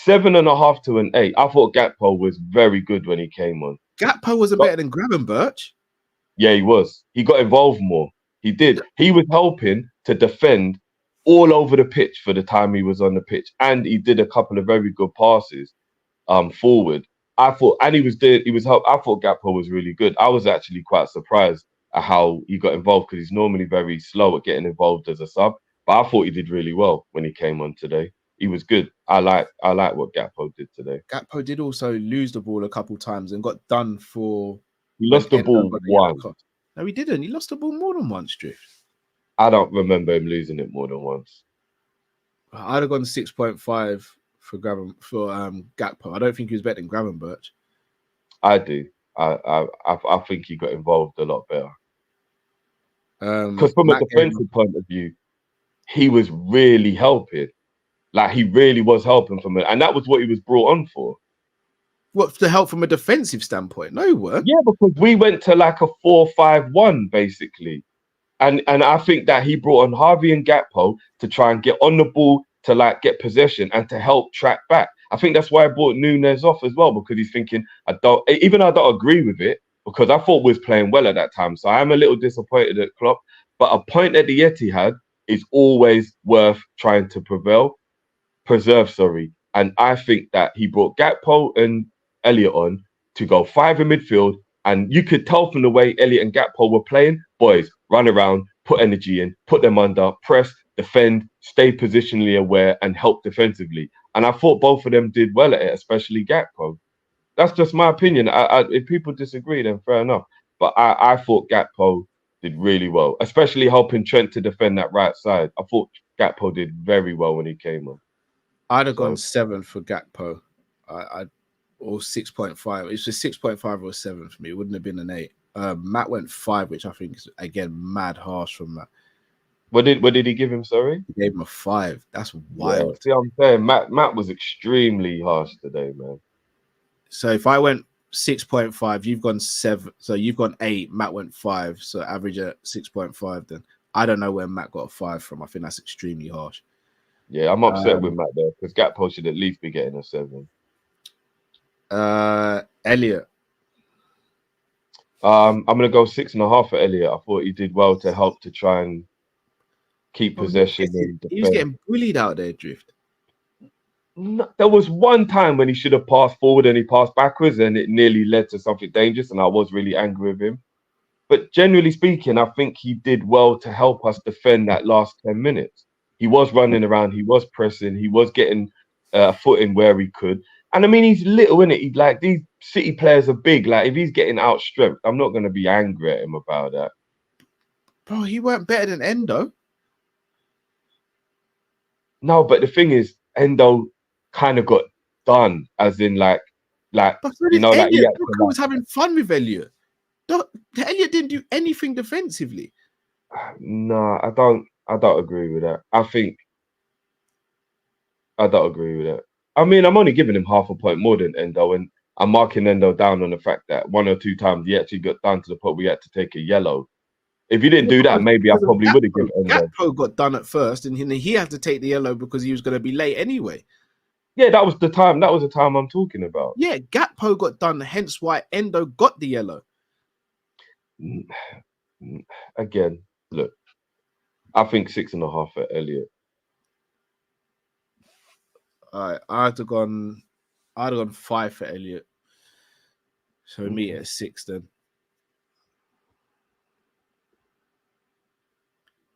7.5 to an 8. I thought Gakpo was very good when he came on.
Gakpo wasn't better than Gravenberch.
Yeah, he was. He got involved more. He did. He was helping to defend all over the pitch for the time he was on the pitch. And he did a couple of very good passes forward. I thought Gakpo was really good. I was actually quite surprised at how he got involved because he's normally very slow at getting involved as a sub. But I thought he did really well when he came on today. He was good. I like what Gakpo did today.
Gakpo did also lose the ball a couple times and got done for.
He lost the ball once.
No, he didn't. He lost the ball more than once, Drift.
I don't remember him losing it more than once.
I'd have gone 6.5 for Gakpo. I don't think he was better than Gravenberch.
I do. I think he got involved a lot better. Because from a defensive point of view, he was really helping. Like, he really was helping from it. And that was what he was brought on for.
What, to help from a defensive standpoint? No, he weren't.
Yeah, because we went to like a 4-5-1, basically. And I think that he brought on Harvey and Gakpo to try and get on the ball, to like get possession and to help track back. I think that's why I brought Nunez off as well, because he's thinking, I don't agree with it, because I thought we was playing well at that time. So I'm a little disappointed at Klopp. But a point at the Etihad is always worth trying to preserve. And I think that he brought Gakpo and Elliott on to go 5 in midfield. And you could tell from the way Elliott and Gakpo were playing, boys, run around, put energy in, put them under, press, defend, stay positionally aware, and help defensively. And I thought both of them did well at it, especially Gakpo. That's just my opinion. If people disagree, then fair enough. But I thought Gakpo did really well, especially helping Trent to defend that right side. I thought Gakpo did very well when he came on.
I'd have gone 7 for Gakpo. Or 6.5. It's just 6.5 or 7 for me. It wouldn't have been an 8. Matt went 5, which I think is again mad harsh from Matt.
What did he give him? Sorry,
he gave him a 5. That's wild.
Yeah, see, I'm saying Matt was extremely harsh today, man.
So if I went 6.5, you've gone 7. So you've gone 8. Matt went 5. So average at 6.5. Then I don't know where Matt got a 5 from. I think that's extremely harsh.
Yeah, I'm upset with Matt there because Gakpo should at least be getting a 7.
Elliot.
I'm gonna go 6.5 for Elliot. I thought he did well to help to try and keep possession.
He was getting bullied out there, Drift.
No, there was one time when he should have passed forward and he passed backwards and it nearly led to something dangerous, and I was really angry with him. But generally speaking, I think he did well to help us defend that last 10 minutes. He was running around, he was pressing, he was getting a foot in where he could. And I mean, he's little, innit? He, like, these City players are big. Like, if he's getting outstripped, I'm not going to be angry at him about that.
Bro, he weren't better than Endo.
No, but the thing is, Endo kind of got done, as in, like
but
you know,
Elliot,
like he
was having fun with Elliot. Elliot didn't do anything defensively.
No, I don't agree with that. I don't agree with that. I mean, I'm only giving him half a point more than Endo, and I'm marking Endo down on the fact that 1 or 2 times he actually got down to the point we had to take a yellow. If he didn't do that, maybe I probably would have given Endo.
Gakpo got done at first, and he had to take the yellow because he was going to be late anyway.
Yeah, that was the time. That was the time I'm talking about.
Yeah, Gakpo got done, hence why Endo got the yellow.
Again, look, I think 6.5 for Elliot.
All right, I'd have gone 5 for Elliot. So me at 6 then.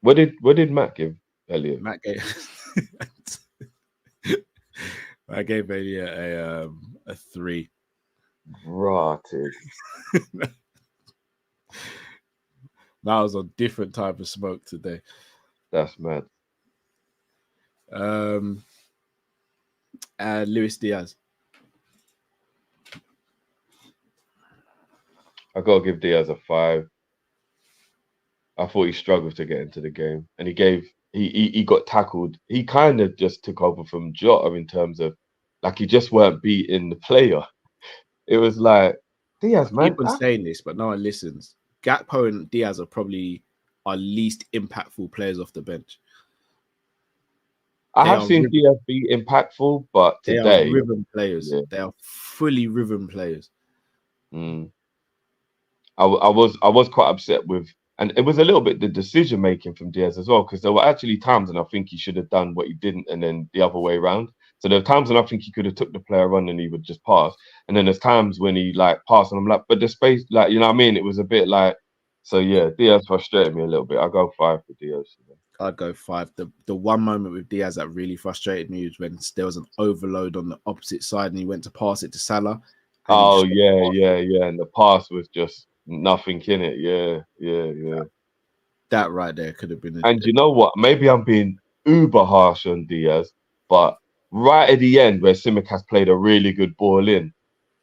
What did Matt give Elliot?
Matt gave I gave Elliot a 3.
Rotted.
That was a different type of smoke today.
That's mad.
Luis Diaz.
I gotta give Diaz a 5. I thought he struggled to get into the game, and he got tackled. He kind of just took over from Jota in terms of, like, he just weren't beating the player. It was like, Diaz, man.
People saying this, but no one listens. Gakpo and Diaz are probably our least impactful players off the bench.
I have seen Diaz be impactful, but today
they are rhythm players. Yeah. They are fully rhythm players.
I was quite upset with, and it was a little bit the decision making from Diaz as well, because there were actually times, and I think he should have done what he didn't, and then the other way around. So there were times when I think he could have took the player on and he would just pass, and then there's times when he like passed, and I'm like, but the space, like, you know what I mean? It was a bit like, so yeah, Diaz frustrated me a little bit. I'll go 5 for Diaz.
I'd go 5. The one moment with Diaz that really frustrated me was when there was an overload on the opposite side and he went to pass it to Salah.
Oh yeah. And the pass was just nothing in it. Yeah.
That right there could have been.
And you know what? Maybe I'm being uber harsh on Diaz, but right at the end where Tsimikas played a really good ball in,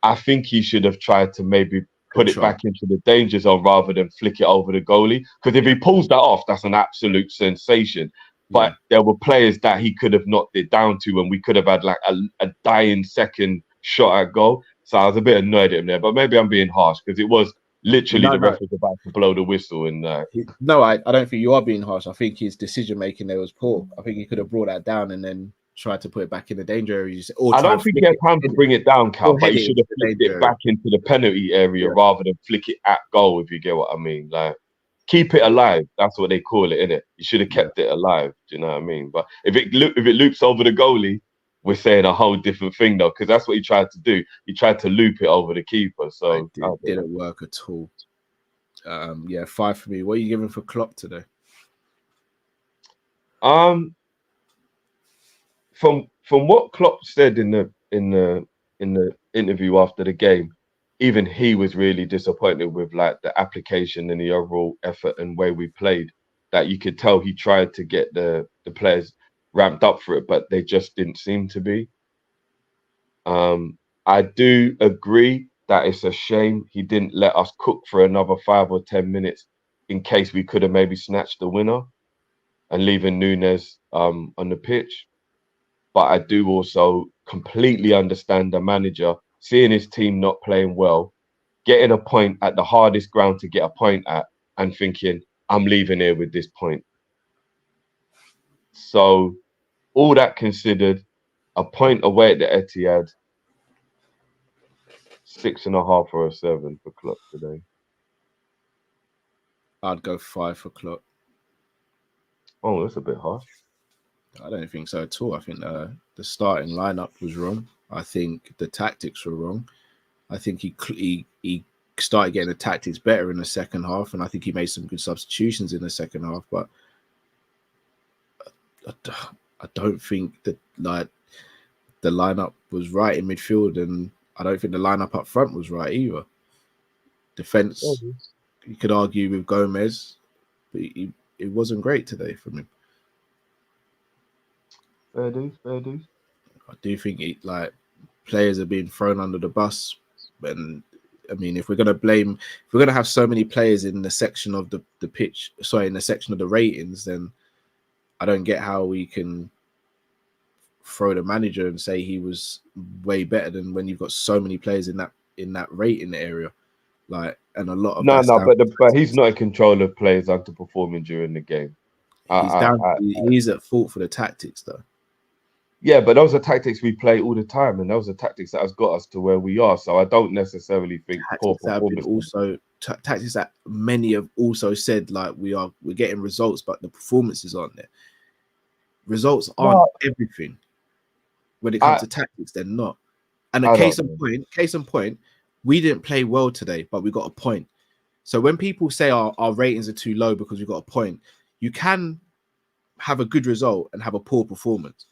I think he should have tried to maybe put it back into the danger zone rather than flick it over the goalie. Because if he pulls that off, that's an absolute sensation. But there were players that he could have knocked it down to, and we could have had like a dying second shot at goal. So I was a bit annoyed at him there. But maybe I'm being harsh because it was literally the ref was about to blow the whistle. And
no, I don't think you are being harsh. I think his decision making there was poor. I think he could have brought that down and then tried to put it back in the danger area.
I don't think he had time to bring it down, Cal, but he should have flicked it back into the penalty area rather than flick it at goal, if you get what I mean. Like, keep it alive. That's what they call it, innit? You should have kept it alive. Do you know what I mean? But if it loops over the goalie, we're saying a whole different thing, though, because that's what he tried to do. He tried to loop it over the keeper. So
it didn't work at all. 5 for me. What are you giving for Klopp today?
From what Klopp said in the interview after the game, even he was really disappointed with like the application and the overall effort and way we played. That you could tell he tried to get the players ramped up for it, but they just didn't seem to be. I do agree that it's a shame he didn't let us cook for another 5 or 10 minutes in case we could have maybe snatched the winner and leaving Nunez on the pitch. But I do also completely understand the manager seeing his team not playing well, getting a point at the hardest ground to get a point at, and thinking, I'm leaving here with this point. So, all that considered, a point away at the Etihad, 6.5 or a 7 for Klopp today.
I'd go 5 for Klopp.
Oh, that's a bit harsh.
I don't think so at all. I think the starting lineup was wrong. I think the tactics were wrong. I think he started getting the tactics better in the second half, and I think he made some good substitutions in the second half. But I don't think that like the lineup was right in midfield, and I don't think the lineup up front was right either. Defense, you could argue with Gomez, but it wasn't great today from him.
Fair dues.
I do think players are being thrown under the bus, and I mean, if we're going to have so many players in the section of the pitch, in the section of the ratings, then I don't get how we can throw the manager and say he was way better than when you've got so many players in that rating area, and a lot of
but he's not in control of players underperforming during the game.
He's at fault for the tactics, though.
Yeah, but those are tactics we play all the time, and those are tactics that has got us to where we are. So I don't necessarily think
tactics that many have also said we're getting results, but the performances aren't there. Results aren't everything. When it comes to tactics, they're not. And case in point, we didn't play well today, but we got a point. So when people say our ratings are too low because we got a point, you can have a good result and have a poor performance.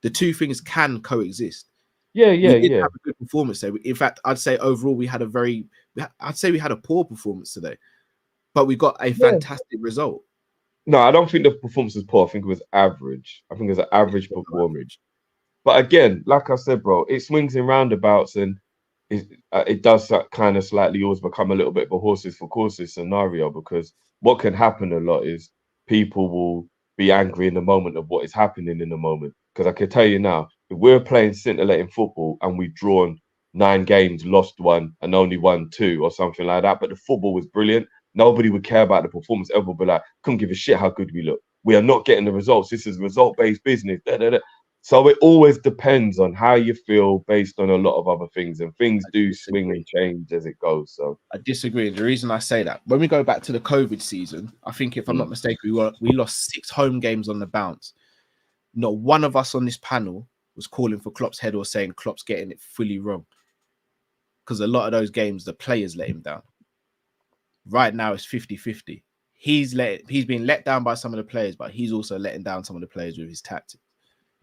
The two things can coexist.
Yeah.
We did have a good performance today. In fact, I'd say overall we had a poor performance today, but we got a fantastic result.
No, I don't think the performance was poor. I think it was average. I think it was an average performance. But again, like I said, bro, it swings in roundabouts, and it does kind of slightly always become a little bit of a horses for courses scenario, because what can happen a lot is people will be angry in the moment of what is happening in the moment. Because I can tell you now, if we're playing scintillating football and we've drawn 9 games, lost 1, and only won 2 or something like that, but the football was brilliant, nobody would care about the performance ever. But couldn't give a shit how good we look. We are not getting the results. This is result-based business. So it always depends on how you feel based on a lot of other things, and things do swing and change as it goes. So
I disagree. The reason I say that, when we go back to the COVID season, I think if I'm not mistaken, we lost 6 home games on the bounce. Not one of us on this panel was calling for Klopp's head or saying Klopp's getting it fully wrong, because a lot of those games the players let him down. Right now it's 50-50. He's been let down by some of the players, but he's also letting down some of the players with his tactics.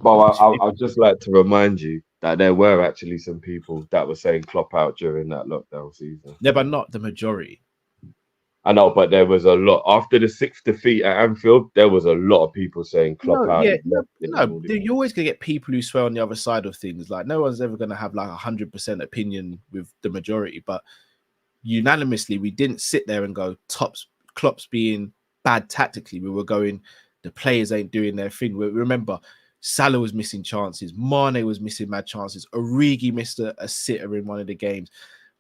Well, I'd just like to remind you that there were actually some people that were saying Klopp out during that lockdown season.
Yeah, but not the majority.
I know, but there was a lot. After the 6th defeat at Anfield, there was a lot of people saying Klopp out.
You're always going to get people who swear on the other side of things. No one's ever going to have 100% opinion with the majority. But unanimously, we didn't sit there and go, Klopp's being bad tactically. We were going, the players ain't doing their thing. Remember, Salah was missing chances. Mane was missing mad chances. Origi missed a sitter in one of the games.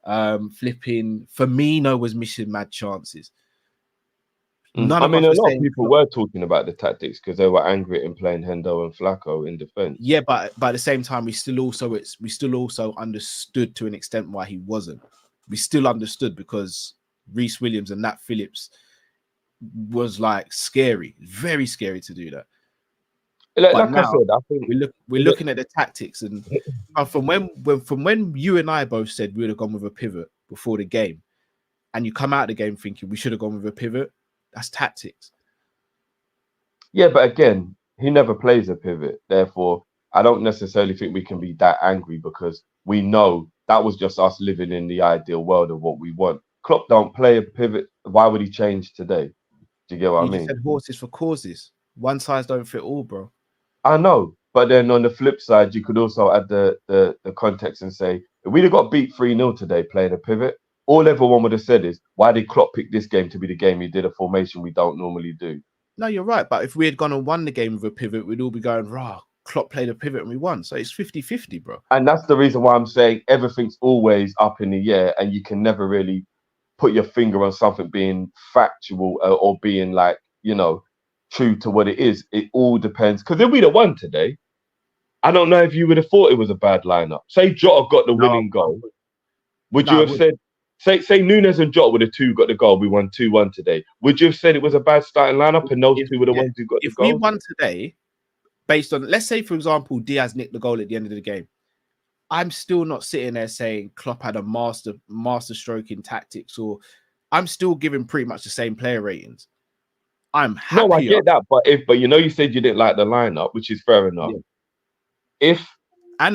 Firmino was missing mad chances.
A lot of people were talking about the tactics because they were angry at him playing Hendo and Flacco in defense.
Yeah, but at the same time, we still also understood to an extent why he wasn't. We still understood because Reece Williams and Nat Phillips was scary, very scary to do that.
Like I said, I think
we're looking at the tactics, and from when you and I both said we would have gone with a pivot before the game, and you come out of the game thinking we should have gone with a pivot, that's tactics.
Yeah, but again, he never plays a pivot. Therefore, I don't necessarily think we can be that angry because we know that was just us living in the ideal world of what we want. Klopp don't play a pivot. Why would he change today? Do you get what I
You just
mean?
said horses for causes. One size don't fit all, bro.
I know, but then on the flip side, you could also add the context and say, if we'd have got beat 3-0 today playing a pivot, all everyone would have said is, why did Klopp pick this game to be the game he did a formation we don't normally do?
No, you're right. But if we had gone and won the game with a pivot, we'd all be going, rah, Klopp played a pivot and we won. So it's 50-50, bro.
And that's the reason why I'm saying everything's always up in the air and you can never really put your finger on something being factual or being like, you know, true to what it is. It all depends. Because if we'd have won today, I don't know if you would have thought it was a bad lineup. Say Jota got the winning goal. Would you have said, say Nunez and Jota were the two got the goal, we won 2-1 today. Would you have said it was a bad starting lineup and those two were the ones who got the goal?
If we won today, based on, let's say, for example, Diaz nicked the goal at the end of the game, I'm still not sitting there saying Klopp had a master stroke in tactics, or I'm still giving pretty much the same player ratings. I'm happy.
No, I get that, but you know, you said you didn't like the lineup, which is fair enough. Yeah. If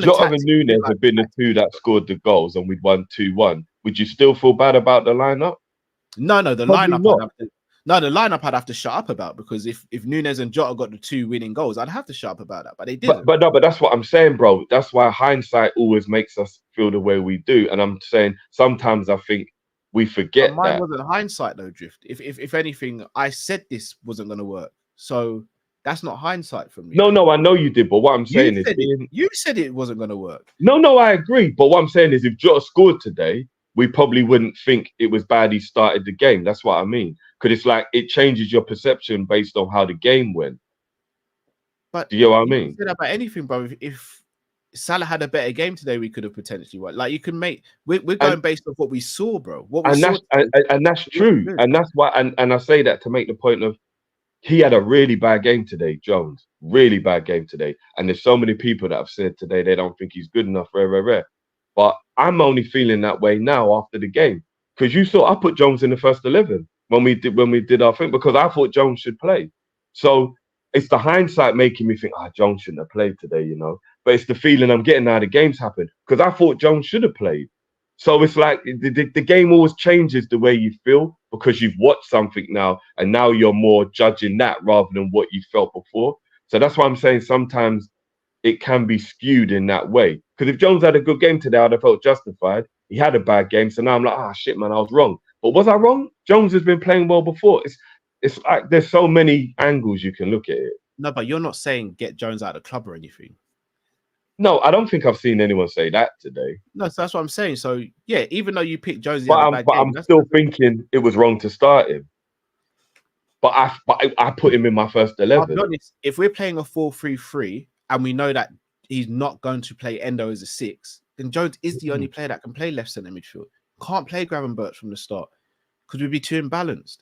Jota and Nunez had been the two that scored the goals and we'd won 2-1, would you still feel bad about the lineup?
No, the lineup. The lineup I'd have to shut up about, because if Nunez and Jota got the 2 winning goals, I'd have to shut up about that. But they didn't.
But that's what I'm saying, bro. That's why hindsight always makes us feel the way we do. And I'm saying sometimes I think we forget that.
Mine wasn't hindsight though, Drift. If anything, I said this wasn't going to work. So that's not hindsight for me.
No, I know you did. But what I'm saying is,
you said it wasn't going to work.
No, I agree. But what I'm saying is, if Jota scored today, we probably wouldn't think it was bad he started the game. That's what I mean. Because it's like it changes your perception based on how the game went.
But
do you know what I mean?
Said about anything, bro. If Salah had a better game today, we could have potentially won. Like you can make. We're going based off what we saw, bro.
That's true. And that's why. And I say that to make the point of he had a really bad game today, Jones. Really bad game today. And there's so many people that have said today they don't think he's good enough. Rare. But I'm only feeling that way now after the game, because you saw I put Jones in the first 11 when we did our thing, because I thought Jones should play. So it's the hindsight making me think, Jones shouldn't have played today, you know. But it's the feeling I'm getting now the game's happened, because I thought Jones should have played. So it's like the game always changes the way you feel because you've watched something now, and now you're more judging that rather than what you felt before. So that's why I'm saying sometimes it can be skewed in that way. Because if Jones had a good game today, I'd have felt justified. He had a bad game, so now I'm like, shit, man, I was wrong. But was I wrong? Jones has been playing well before. It's like there's so many angles you can look at it.
No, but you're not saying get Jones out of the club or anything.
No, I don't think I've seen anyone say that today.
No, so that's what I'm saying. So yeah, even though you picked Jones,
I'm still thinking it was wrong to start him. But I put him in my first 11.
I'll be honest, if we're playing a 4-3-3 and we know that he's not going to play Endo as a 6, then Jones is the only player that can play left centre midfield. Can't play Gravenberch from the start because we'd be too imbalanced.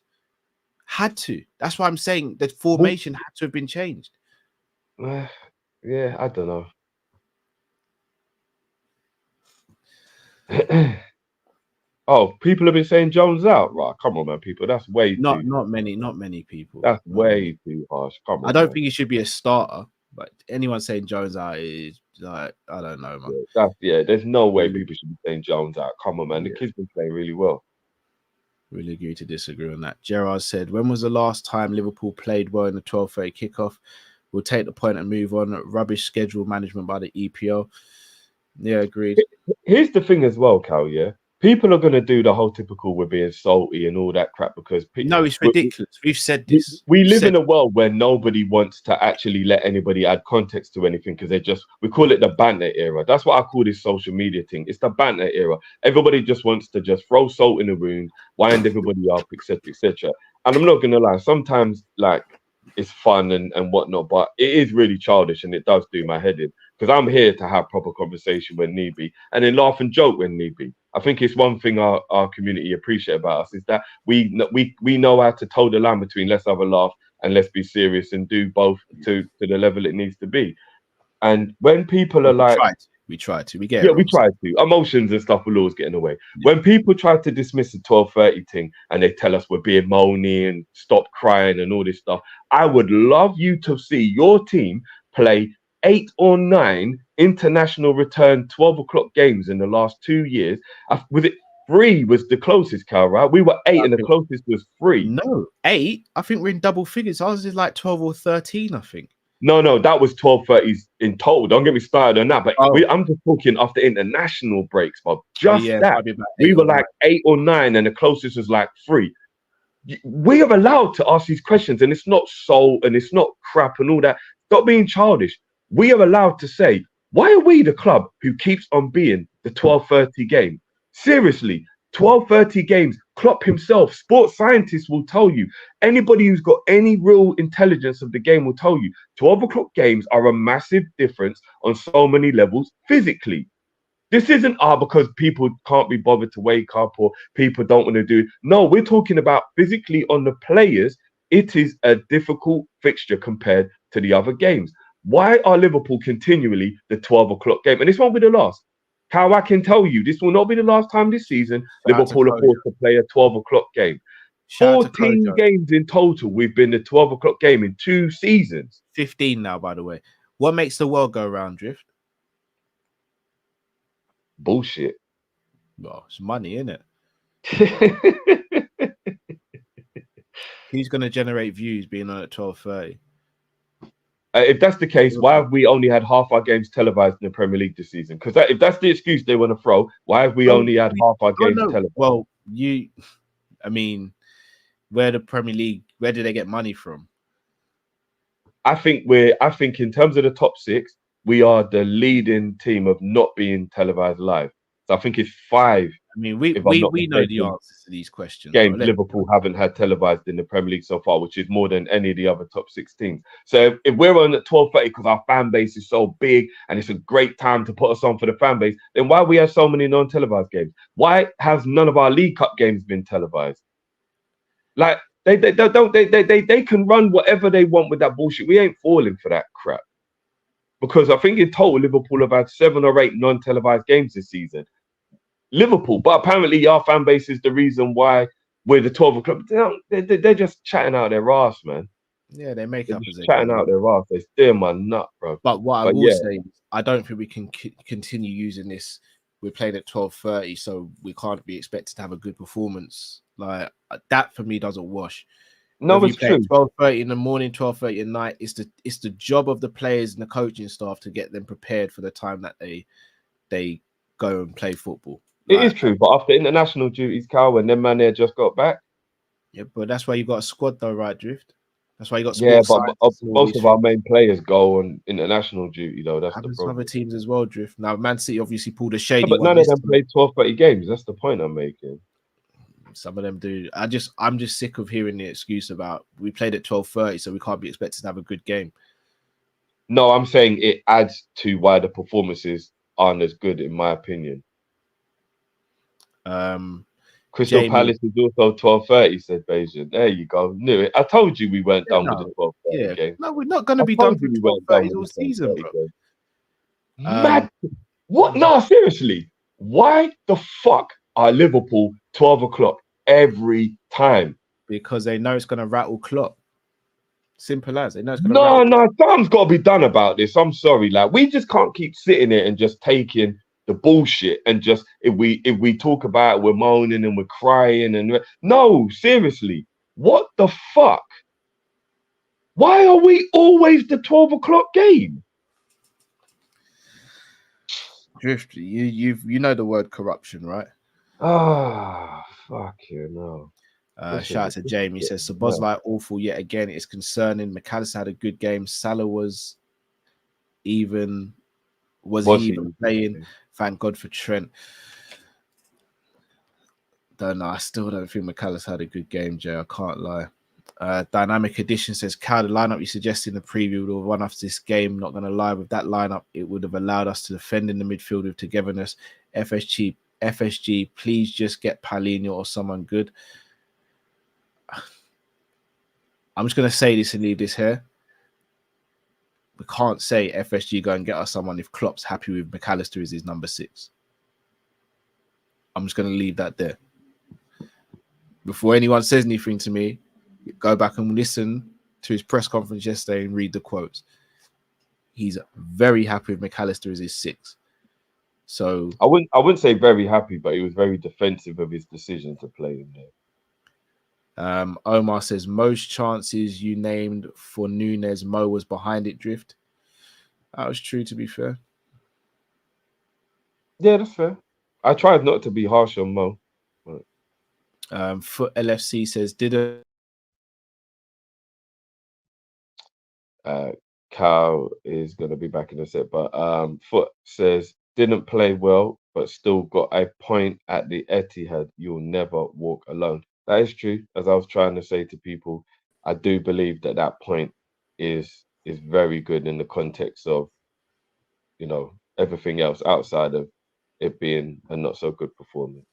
Had to. That's why I'm saying the formation had to have been changed.
Yeah, I don't know. Oh, people have been saying Jones out, right? Come on, man, people. That's way
not many people.
That's way too harsh. Come on.
I don't think he should be a starter, but anyone saying Jones out is like, I don't know, man.
There's no way people should be saying Jones out. Come on, man. The kid's been playing really well.
Really agree to disagree on that. Gerard said, when was the last time Liverpool played well in the 12:30 kickoff? We'll take the point and move on. Rubbish schedule management by the EPL. Yeah, agreed.
Here's the thing as well, Cal, yeah? People are going to do the whole typical we're being salty and all that crap because...
No, it's ridiculous. We've said this.
We live in a world where nobody wants to actually let anybody add context to anything because we call it the banter era. That's what I call this social media thing. It's the banter era. Everybody just wants to just throw salt in the wound, wind everybody up, etc., etc. And I'm not going to lie, sometimes, like, it's fun and whatnot, but it is really childish and it does do my head in because I'm here to have proper conversation when need be and then laugh and joke when need be. I think it's one thing our community appreciate about us is that we know how to toe the line between let's have a laugh and let's be serious and do both to the level it needs to be. And when people are like,
We try to. We get
Yeah,
it
we
wrong.
try to. Emotions and stuff will always get in the way. When people try to dismiss the 12:30 thing and they tell us we're being moany and stop crying and all this stuff, I would love you to see your team play 8 or 9 international return 12 o'clock games in the last 2 years. Was it 3 was the closest, Cal, right? We were 8 and the closest was 3.
No, 8. I think we're in double figures. Ours is like 12 or 13, I think.
No, that was 12:30s in total. Don't get me started on that. But I'm just talking after international breaks, Bob. Just that. We were like 8 or 9 and the closest was like 3. We are allowed to ask these questions, and it's not soul and it's not crap and all that. Stop being childish. We are allowed to say, why are we the club who keeps on being the 12:30 game? Seriously, 12:30 games. Klopp himself, sports scientists will tell you. Anybody who's got any real intelligence of the game will tell you. 12 o'clock games are a massive difference on so many levels physically. This isn't because people can't be bothered to wake up or people don't want to do it. No, we're talking about physically on the players. It is a difficult fixture compared to the other games. Why are Liverpool continually the 12 o'clock game? And this won't be the last. How I can tell you, this will not be the last time this season Liverpool are forced to play a 12 o'clock game. 14 games in total, we've been the 12 o'clock game in 2 seasons.
15 now, by the way. What makes the world go round, Drift?
Bullshit.
Well, it's money, isn't it? Who's going to generate views being on at 12:30?
If that's the case, why have we only had half our games televised in the Premier League this season? Because if that's the excuse they want to throw, why have we only had half our games televised?
Well, I mean, where the Premier League, where do they get money from?
I think in terms of the top 6, we are the leading team of not being televised live. So I think it's 5.
I mean, we know the answers to these questions.
Games Liverpool haven't had televised in the Premier League so far, which is more than any of the other top 6 teams. So if we're on at 12:30 because our fan base is so big and it's a great time to put us on for the fan base, then why we have so many non-televised games? Why has none of our League Cup games been televised? Like they can run whatever they want with that bullshit. We ain't falling for that crap. Because I think in total Liverpool have had 7 or 8 non-televised games this season. Liverpool, but apparently our fan base is the reason why we're the 12 o'clock. They're just chatting out their ass, man.
Yeah, they make up as they
chatting out their ass. They steer my nut, bro.
But what I will say is, I don't think we can continue using this. We're playing at 12:30, so we can't be expected to have a good performance. Like that for me doesn't wash.
No, it's true.
12:30 in the morning, 12:30 at night. It's the job of the players and the coaching staff to get them prepared for the time that they go and play football.
It is true, but after international duties, Carl, when them man there just got back.
Yeah, but that's why you got a squad, though, right, Drift? That's why you got.
Yeah, but most of our main players go on international duty, though. That's the problem.
Other teams as well, Drift. Now, Man City obviously pulled a shady.
But none of them played 12:30 games. That's the point I'm making.
Some of them do. I'm just sick of hearing the excuse about we played at 12:30, so we can't be expected to have a good game.
No, I'm saying it adds to why the performances aren't as good, in my opinion. Crystal Palace is also 12:30, said Bayesian. There you go. Knew it. I told you we weren't done with the 12:30 game.
No, we're not going to be done with 12:30 all season, bro.
Mad. What? No, seriously. Why the fuck are Liverpool 12 o'clock every time?
Because they know it's going to rattle Klopp. Simple as. They know it's going to rattle.
No, something's got to be done about this. I'm sorry. Like, we just can't keep sitting here and just taking the bullshit and just if we talk about it, we're moaning and we're crying and no, seriously, what the fuck? Why are we always the 12 o'clock game?
Drift, you know the word corruption, right?
Ah, fuck you, no.
Shout out to Jamie. He says Szoboszlai awful yet again. It's concerning. McAllister had a good game. Salah was he even playing? Thank God for Trent. Don't know. I still don't think McAllister had a good game, Jay. I can't lie. Dynamic Edition says, Cal, the lineup you suggested in the preview would have won us this game. Not going to lie, with that lineup, it would have allowed us to defend in the midfield with togetherness. FSG, please just get Paulinho or someone good. I'm just going to say this and leave this here. we can't say FSG go and get us someone if Klopp's happy with McAllister as his number 6. I'm just going to leave that there. Before anyone says anything to me, go back and listen to his press conference yesterday and read the quotes. He's very happy with McAllister as his 6. So
I wouldn't say very happy, but he was very defensive of his decision to play him there.
Omar says most chances you named for Nunez, Mo was behind it drift. That was true, to be fair.
Yeah, that's fair. I tried not to be harsh on Mo.
Foot LFC says did
Cal is going to be back in a sec, but Foot says didn't play well, but still got a point at the Etihad. You'll never walk alone. That is true. As I was trying to say to people, I do believe that point is very good in the context of, you know, everything else outside of it being a not so good performance.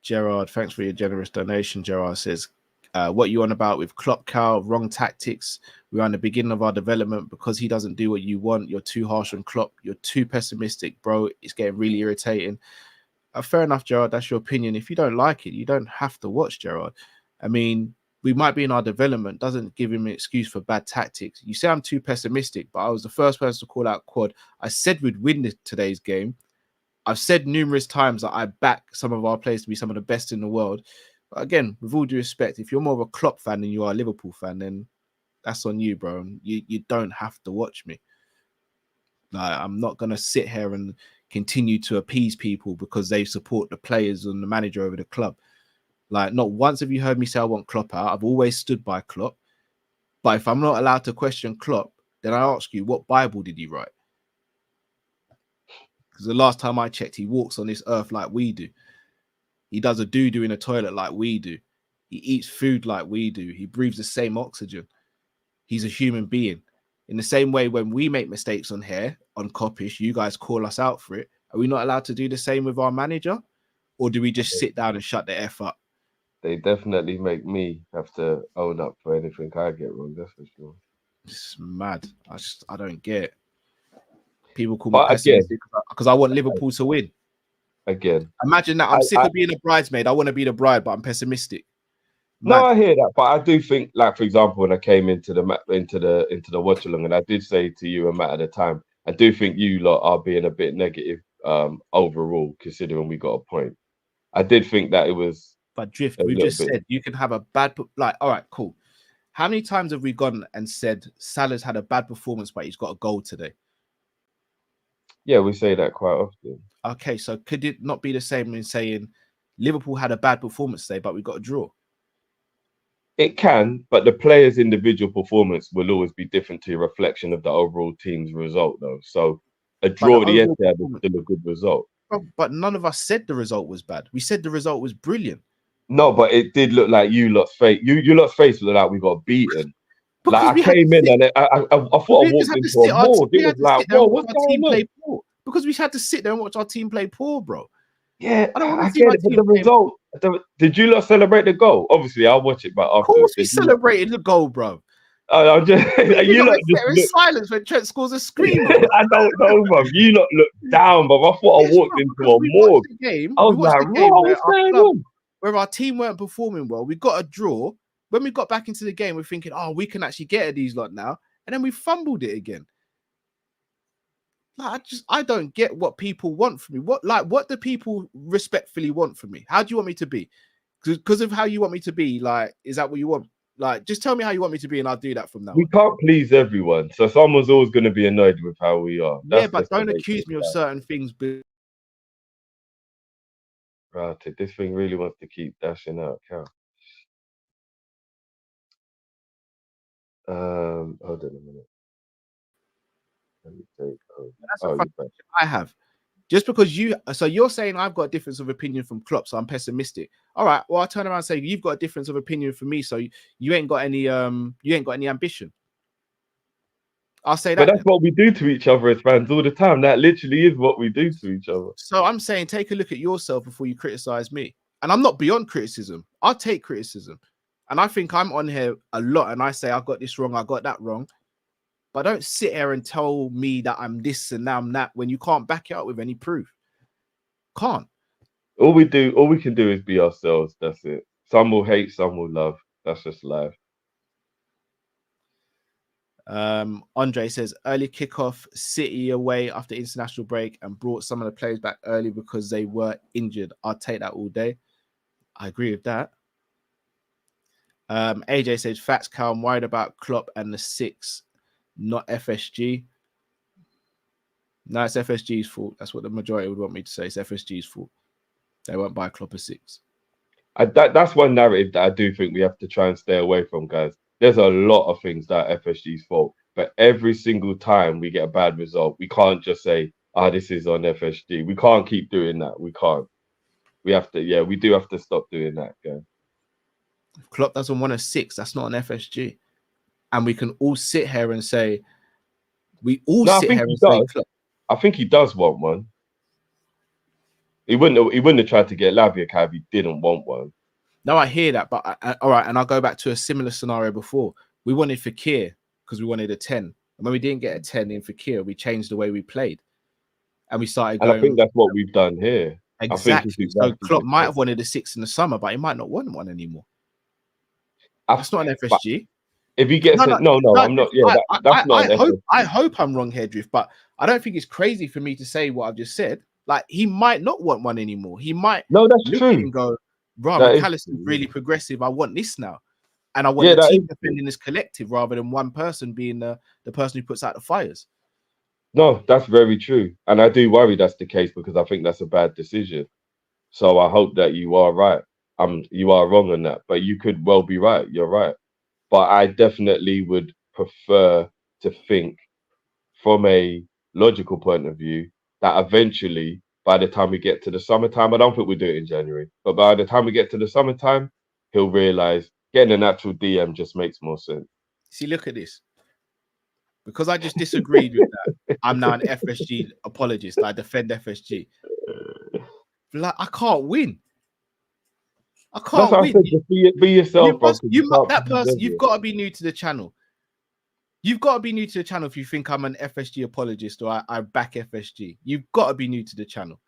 Gerard, thanks for your generous donation. Gerard says, what you on about with Klopp, Cal? Wrong tactics. We're on the beginning of our development. Because he doesn't do what you want, you're too harsh on Klopp. You're too pessimistic, bro. It's getting really irritating. Fair enough, Gerard. That's your opinion. If you don't like it, you don't have to watch, Gerard. I mean, we might be in our development. Doesn't give him an excuse for bad tactics. You say I'm too pessimistic, but I was the first person to call out Quad. I said we'd win today's game. I've said numerous times that I back some of our players to be some of the best in the world. But again, with all due respect, if you're more of a Klopp fan than you are a Liverpool fan, then that's on you, bro. You don't have to watch me. Like, I'm not going to sit here and continue to appease people because they support the players and the manager over the club. Like, not once have you heard me say I want Klopp out. I've always stood by Klopp. But if I'm not allowed to question Klopp, then I ask you, what Bible did he write? Because the last time I checked, he walks on this earth like we do. He does a doo-doo in a toilet like we do. He eats food like we do. He breathes the same oxygen. He's a human being. In the same way, when we make mistakes on here, on Kopish, you guys call us out for it. Are we not allowed to do the same with our manager? Or do we just sit down and shut the F up?
They definitely make me have to own up for anything I get wrong, that's for sure.
It's mad. I don't get it. People call me pessimistic because I want Liverpool to win.
Again,
imagine that I'm sick of being a bridesmaid. I want to be the bride, but I'm pessimistic.
No, I hear that, but I do think, like, for example, when I came into the watch along, and I did say to you and Matt at the time, I do think you lot are being a bit negative overall, considering we got a point. I did think that it was.
But Drift, we just said you can have a bad, like, all right, cool. How many times have we gone and said Salah's had a bad performance, but he's got a goal today?
Yeah, we say that quite often.
Okay, so could it not be the same in saying Liverpool had a bad performance today, but we got a draw?
It can, but the player's individual performance will always be different to a reflection of the overall team's result, though. So a draw at the Etihad is still a good result.
But none of us said the result was bad. We said the result was brilliant.
No, but it did look like you lot's face. You lot's face looked like we got beaten. Because like I came in and I thought I walked into a mold. It was like, bro, what's going on?
Because we had to sit there and watch our team play poor, bro.
Yeah, I get it, but the result. Did you lot celebrate the goal? Obviously, I'll watch it, but after.
Of course, we celebrated the goal, bro.
I'm just you lot
just in silence when Trent scores a screamer.
I don't know, bro. You lot look down, bro. I thought I walked into a morgue. I was like, what's going on?
Where our team weren't performing well, we got a draw. When we got back into the game, we're thinking, oh, we can actually get at these lot now. And then we fumbled it again. Like, I don't get what people want from me. What do people respectfully want from me? How do you want me to be? Because of how you want me to be, like, is that what you want? Like, just tell me how you want me to be and I'll do that from now on.
We can't please everyone. So someone's always going to be annoyed with how we are.
Yeah, but don't accuse me of certain things.
Right, this thing really wants to keep dashing out, Cal. Hold on a minute. Let me take.
That's a question I have. Just because you're saying I've got a difference of opinion from Klopp, so I'm pessimistic. All right, well, I'll turn around and say you've got a difference of opinion from me, so you ain't got any ambition. I'll say that.
But that's what we do to each other as fans all the time. That literally is what we do to each other.
So I'm saying take a look at yourself before you criticize me. And I'm not beyond criticism. I'll take criticism. And I think I'm on here a lot and I say I got this wrong, I got that wrong. But don't sit here and tell me that I'm this and now I'm that when you can't back it up with any proof. Can't.
All we can do is be ourselves. That's it. Some will hate, some will love. That's just life.
Andre says early kickoff, City away after international break and brought some of the players back early because they were injured. I'll take that all day. I agree with that. AJ says facts, Cal. I'm worried about Klopp and the 6, not FSG. No, it's FSG's fault. That's what the majority would want me to say. It's FSG's fault. They won't buy Klopp a 6.
That's one narrative that I do think we have to try and stay away from, guys. There's a lot of things that are FSG's fault, but every single time we get a bad result, we can't just say, this is on FSG. We can't keep doing that. We can't. We have to, we do have to stop doing that, guys.
If Klopp doesn't want a 6, that's not an FSG. And we can all sit here and say, Klopp.
I think he does want one. He wouldn't have tried to get Lavia if he didn't want one.
No, I hear that, but all right, and I'll go back to a similar scenario before. We wanted Fekir because we wanted a 10. And when we didn't get a 10 in Fekir, we changed the way we played. And we started going...
And I think that's what we've done here.
Exactly. So Klopp might have wanted a 6 in the summer, but he might not want one anymore. That's not an FSG.
If he gets I'm not. Yeah, that's not.
I hope I'm wrong here, Drift, but I don't think it's crazy for me to say what I've just said. Like, he might not want one anymore. He might
that's true.
And go, bro, McAllister's really progressive. I want this now. And I want the team defending this collective rather than one person being the person who puts out the fires.
No, that's very true. And I do worry that's the case because I think that's a bad decision. So I hope that you are right. You are wrong on that, but you could well be right. You're right. But I definitely would prefer to think from a logical point of view that eventually, by the time we get to the summertime, I don't think we'll do it in January, but by the time we get to the summertime, he'll realize getting a natural DM just makes more sense.
See, look at this. Because I just disagreed with that, I'm now an FSG apologist. I defend FSG. Like, I can't win. I can't win.
Just be yourself, bro.
You've got to be new to the channel. You've got to be new to the channel if you think I'm an FSG apologist or I back FSG. You've got to be new to the channel.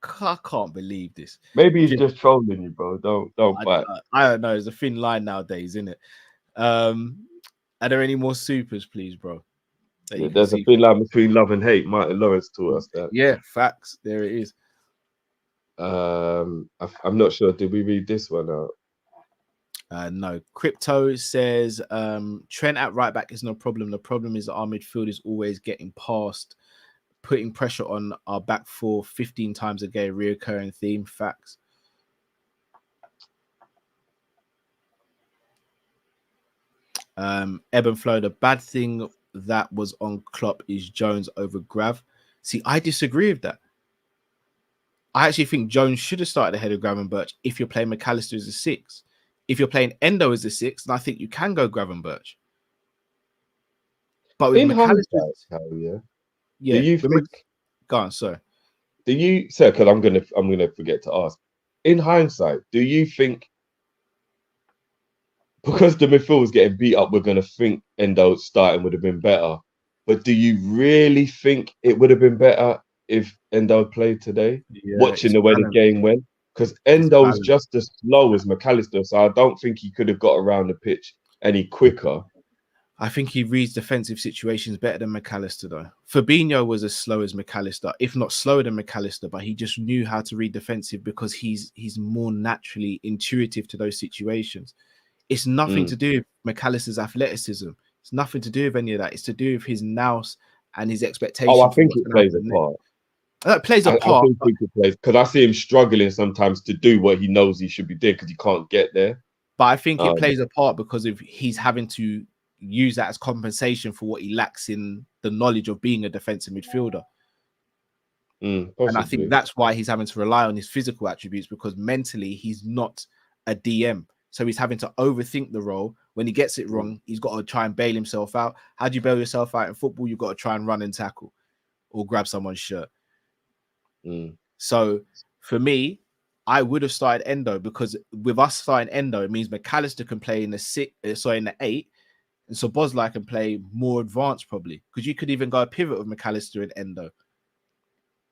I can't believe this.
Maybe he's just trolling you, bro. Don't fight.
I don't know. It's a thin line nowadays, isn't it? Are there any more supers, please, bro?
There's a thin line between love and hate. Martin Lawrence taught us that.
Yeah, facts. There it is.
I'm not sure. Did we read this one out?
No. Crypto says Trent at right back is no problem. The problem is that our midfield is always getting past, putting pressure on our back four 15 times a game, reoccurring theme. Facts. Ebb and Flow, the bad thing that was on Klopp is Jones over Grav. See, I disagree with that. I actually think Jones should have started ahead of Gravenberch if you're playing McAllister as a 6. If you're playing Endo as a 6, then I think you can go Gravenberch. But with McAllister,
do you think?
Go on, sorry.
Do you, sir? Because I'm gonna forget to ask. In hindsight, do you think because the midfield was getting beat up, we're gonna think Endo starting would have been better? But do you really think it would have been better if Endo played today? Watching the way the game went, because Endo is just as slow as McAllister, so I don't think he could have got around the pitch any quicker.
I think he reads defensive situations better than McAllister, though. Fabinho was as slow as McAllister, if not slower than McAllister, but he just knew how to read defensive because he's more naturally intuitive to those situations. It's nothing to do with McAllister's athleticism. It's nothing to do with any of that. It's to do with his nous and his expectations.
Oh, I think it plays a part.
That plays a part.
I think it plays, because I see him struggling sometimes to do what he knows he should be doing because he can't get there.
But I think it plays a part because of he's having to use that as compensation for what he lacks in the knowledge of being a defensive midfielder. And I think that's why he's having to rely on his physical attributes, because mentally he's not a DM. So he's having to overthink the role. When he gets it wrong, he's got to try and bail himself out. How do you bail yourself out in football? You've got to try and run and tackle or grab someone's shirt. So for me, I would have started Endo, because with us starting Endo, it means McAllister can play in the in the 8, and so Szoboszlai can play more advanced probably, because you could even go a pivot with McAllister and Endo.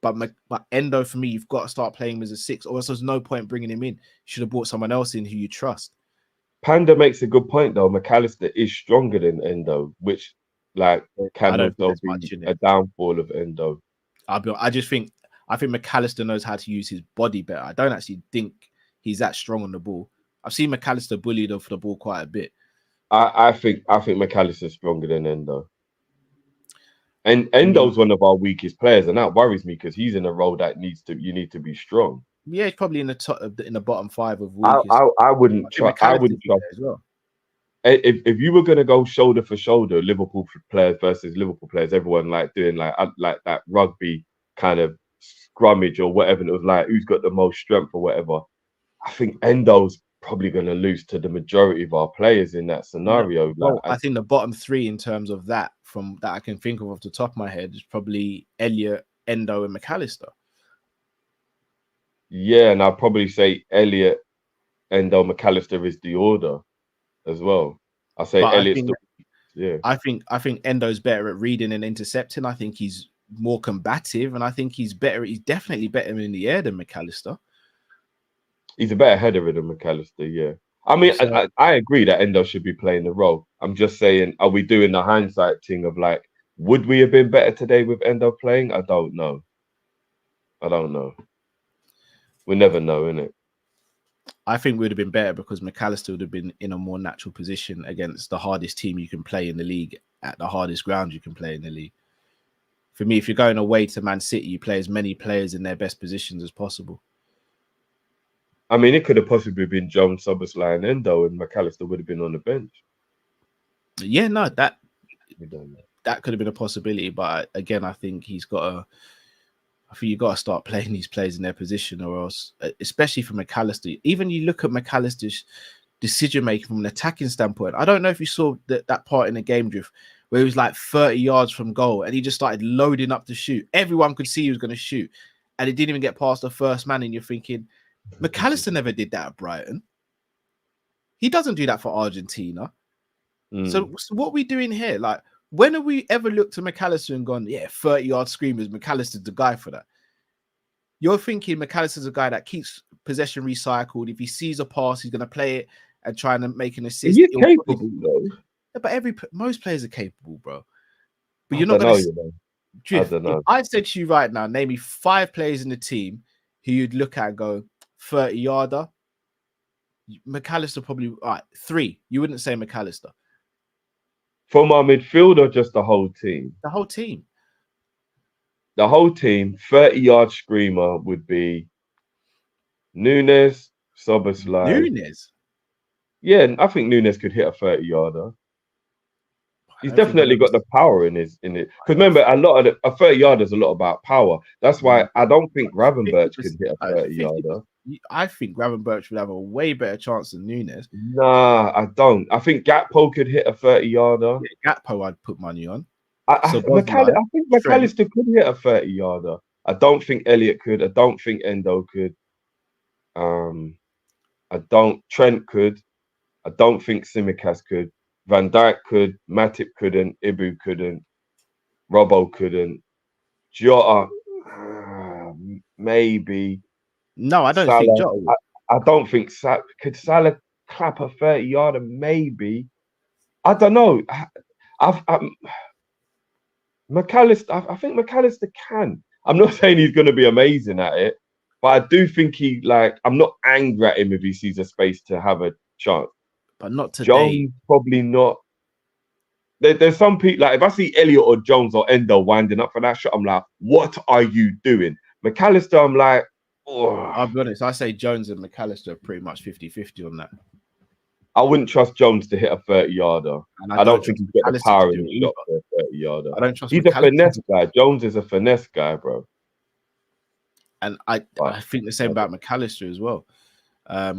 But Endo, for me, you've got to start playing him as a 6, or else there's no point bringing him in. You should have brought someone else in who you trust.
Panda makes a good point though. McAllister is stronger than Endo, which can also be a downfall of Endo.
I think McAllister knows how to use his body better. I don't actually think he's that strong on the ball. I've seen McAllister bullied off the ball quite a bit.
I think McAllister's stronger than Endo. And Endo's one of our weakest players, and that worries me because he's in a role that you need to be strong.
Yeah, he's probably in the bottom 5 of weakest.
I wouldn't trust as well. If you were going to go shoulder for shoulder, Liverpool players versus Liverpool players, everyone doing that rugby kind of scrummage or whatever, it was like who's got the most strength or whatever. I think Endo's probably going to lose to the majority of our players in that scenario.
Well, I think the bottom 3 in terms of that, from that I can think of off the top of my head, is probably Elliott, Endo, and McAllister.
Yeah, and I'd probably say Elliott, Endo, McAllister is the order as well. I say Elliott's I think Endo's better at reading and intercepting. I think he's more combative, and I think he's definitely better in the air than McAllister. He's a better header than McAllister, yeah. I mean, I agree that Endo should be playing the role. I'm just saying, are we doing the hindsight thing of would we have been better today with Endo playing? I don't know. We never know, innit?
I think we would have been better because McAllister would have been in a more natural position against the hardest team you can play in the league, at the hardest ground you can play in the league. For me, if you're going away to Man City, you play as many players in their best positions as possible.
I mean, it could have possibly been Jones, Szoboszlai, and Endo, and McAllister would have been on the bench.
Yeah, no, that could have been a possibility. But again, I think you've got to start playing these players in their position, or else, especially for McAllister. Even you look at McAllister's decision making from an attacking standpoint. I don't know if you saw that part in the game drift where he was 30 yards from goal and he just started loading up to shoot. Everyone could see he was going to shoot, and it didn't even get past the first man. And you're thinking, McAllister never did that at Brighton. He doesn't do that for Argentina. So what are we doing here? When have we ever looked at McAllister and gone, 30-yard screamers, McAllister's the guy for that? You're thinking McAllister's a guy that keeps possession recycled. If he sees a pass, he's going to play it and try and make an assist.
He's capable, though.
Yeah, but most players are capable, bro. But you're not going to... I don't know. If I said to you right now, name me 5 players in the team who you'd look at and go, 30-yarder. McAllister probably 3. You wouldn't say McAllister.
From our midfield or just the whole team?
The whole team.
The whole team, 30-yard screamer would be Nunez, Szoboszlai.
Nunez?
Yeah, I think Nunez could hit a 30-yarder. He's definitely got the power in it. Because remember, a 30-yarder is a lot about power. That's why I don't think Gravenberch could hit a 30-yarder.
I think Gravenberch would have a way better chance than Nunez.
Nah, I don't. I think Gakpo could hit a 30-yarder.
Yeah, Gakpo, I'd put money on.
I think McAllister could hit a 30-yarder. I don't think Elliott could. I don't think Endo could. Trent could. I don't think Tsimikas could. Van Dijk could. Matip couldn't. Ibu couldn't. Robbo couldn't. Jota, maybe.
No, I don't
Salah,
think Jota.
I don't think could Salah clap a 30-yarder. Maybe. I don't know. McAllister. I think McAllister can. I'm not saying he's going to be amazing at it, but I do think I'm not angry at him if he sees a space to have a chance.
But not today.
Jones, probably not. There's some people, if I see Elliott or Jones or Endo winding up for that shot, I'm like, what are you doing? McAllister, I'm like, oh.
I'll be honest, I say Jones and McAllister are pretty much 50-50 on that.
I wouldn't trust Jones to hit a 30-yarder. I don't think he's got the power in the shot for a 30-yarder.
I don't trust
He's a finesse guy. Jones is a finesse guy, bro.
And I think the same about McAllister as well.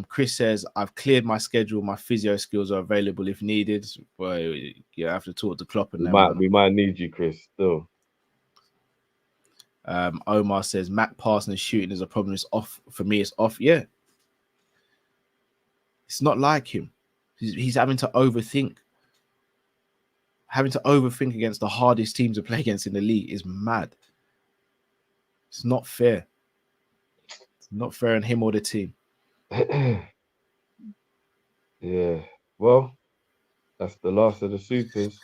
Chris says, I've cleared my schedule. My physio skills are available if needed. Well, I have to talk to Klopp and
we might need you, Chris, still.
Omar says Mac passing and shooting is a problem. It's off for me. It's off. Yeah, it's not like him. He's having to overthink. Having to overthink against the hardest teams to play against in the league is mad. It's not fair. It's not fair on him or the team.
Yeah. Well, that's the last of the supers.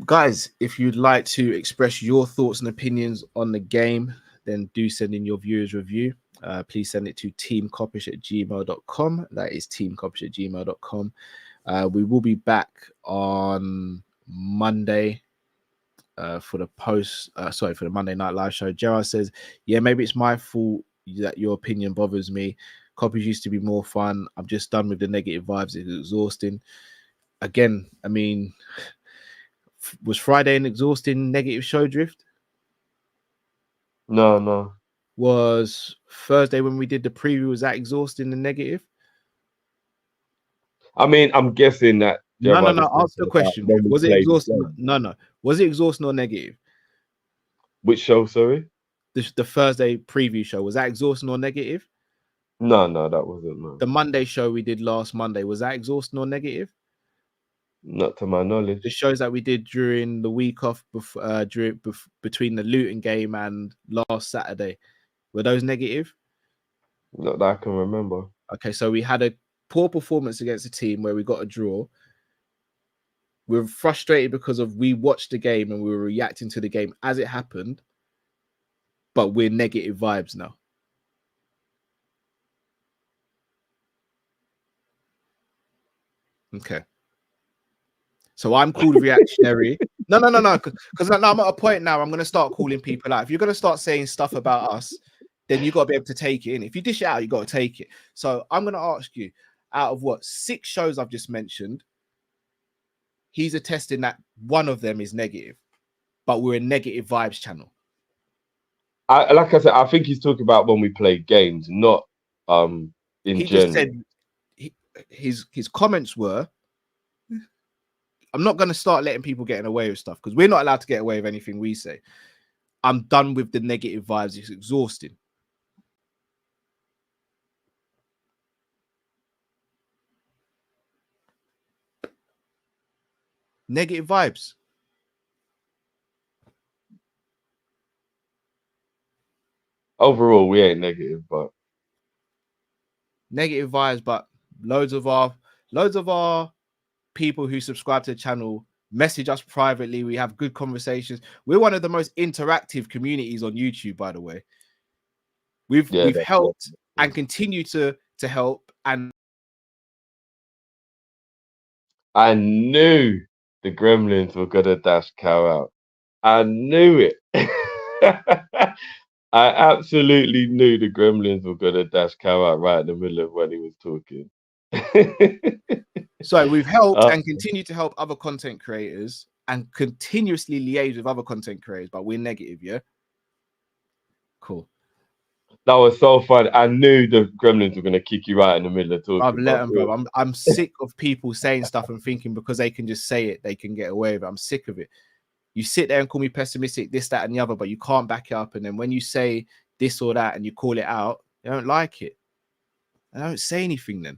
Guys, if you'd like to express your thoughts and opinions on the game, then do send in your viewers review. Please send it to teamkopish@gmail.com. That is teamkopish@gmail.com. We will be back on Monday for the for the Monday Night Live show. Gerard says, yeah, maybe it's my fault that your opinion bothers me. Copies used to be more fun. I'm just done with the negative vibes. It's exhausting. Again, I mean, was Friday an exhausting negative show, Drift?
No.
Was Thursday when we did the preview, was that exhausting and negative?
I mean, I'm guessing that.
No. Answer the question. Was it exhausting? No. Was it exhausting or negative?
Which show, sorry?
The Thursday preview show, was that exhausting or negative?
No, that wasn't. No.
The Monday show we did last Monday, was that exhausting or negative?
Not to my knowledge.
The shows that we did during the week off between the Luton game and last Saturday, were those negative?
Not that I can remember.
Okay, so we had a poor performance against a team where we got a draw. We're frustrated because we watched the game and we were reacting to the game as it happened, but we're negative vibes now. Okay. So I'm called reactionary. No. Because I'm at a point now. I'm going to start calling people out. If you're going to start saying stuff about us, then you got to be able to take it in. If you dish it out, you got to take it. So I'm going to ask you, out of 6 shows I've just mentioned, he's attesting that one of them is negative, but we're a negative vibes channel.
Like I said, I think he's talking about when we play games, not in
he
general.
Just said his comments were, I'm not going to start letting people getting away with stuff because we're not allowed to get away with anything we say. I'm done with the negative vibes. It's exhausting. Negative vibes.
Overall, we ain't negative, but
negative vibes. But loads of our people who subscribe to the channel message us privately. We have good conversations. We're one of the most interactive communities on YouTube, by the way. We've helped and continue to help. And
I knew the Gremlins were gonna dash Cow out. I knew it. I absolutely knew the Gremlins were gonna dash Cow out right in the middle of when he was talking.
So we've helped and continue to help other content creators and continuously liaise with other content creators, but we're negative, yeah? Cool.
That was so fun. I knew the Gremlins were gonna kick you right in the middle of talking.
I've let them, bro. I'm sick of people saying stuff and thinking because they can just say it, they can get away with it. I'm sick of it. You sit there and call me pessimistic, this, that, and the other, but you can't back it up. And then when you say this or that and you call it out, they don't like it. I don't say anything then.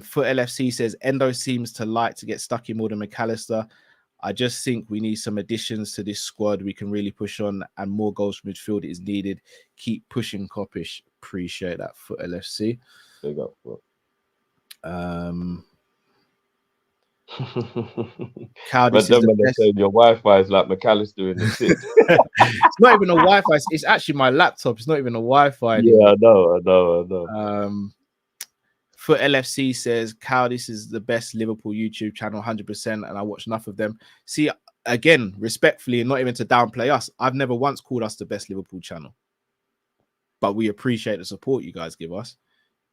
Foot LFC says Endo seems to like to get stuck in more than McAllister. I just think we need some additions to this squad. We can really push on, and more goals from midfield is needed. Keep pushing, Kopish. Appreciate that, Foot LFC.
Big up, bro.
Cal,
but then when they say your Wi-Fi is like McAllister in the six.
It's not even a Wi-Fi. It's actually my laptop. It's not even a Wi-Fi.
Yeah, I know.
Foot LFC says, Cal, this is the best Liverpool YouTube channel, 100%, and I watch enough of them. See, again, respectfully, and not even to downplay us, I've never once called us the best Liverpool channel. But we appreciate the support you guys give us.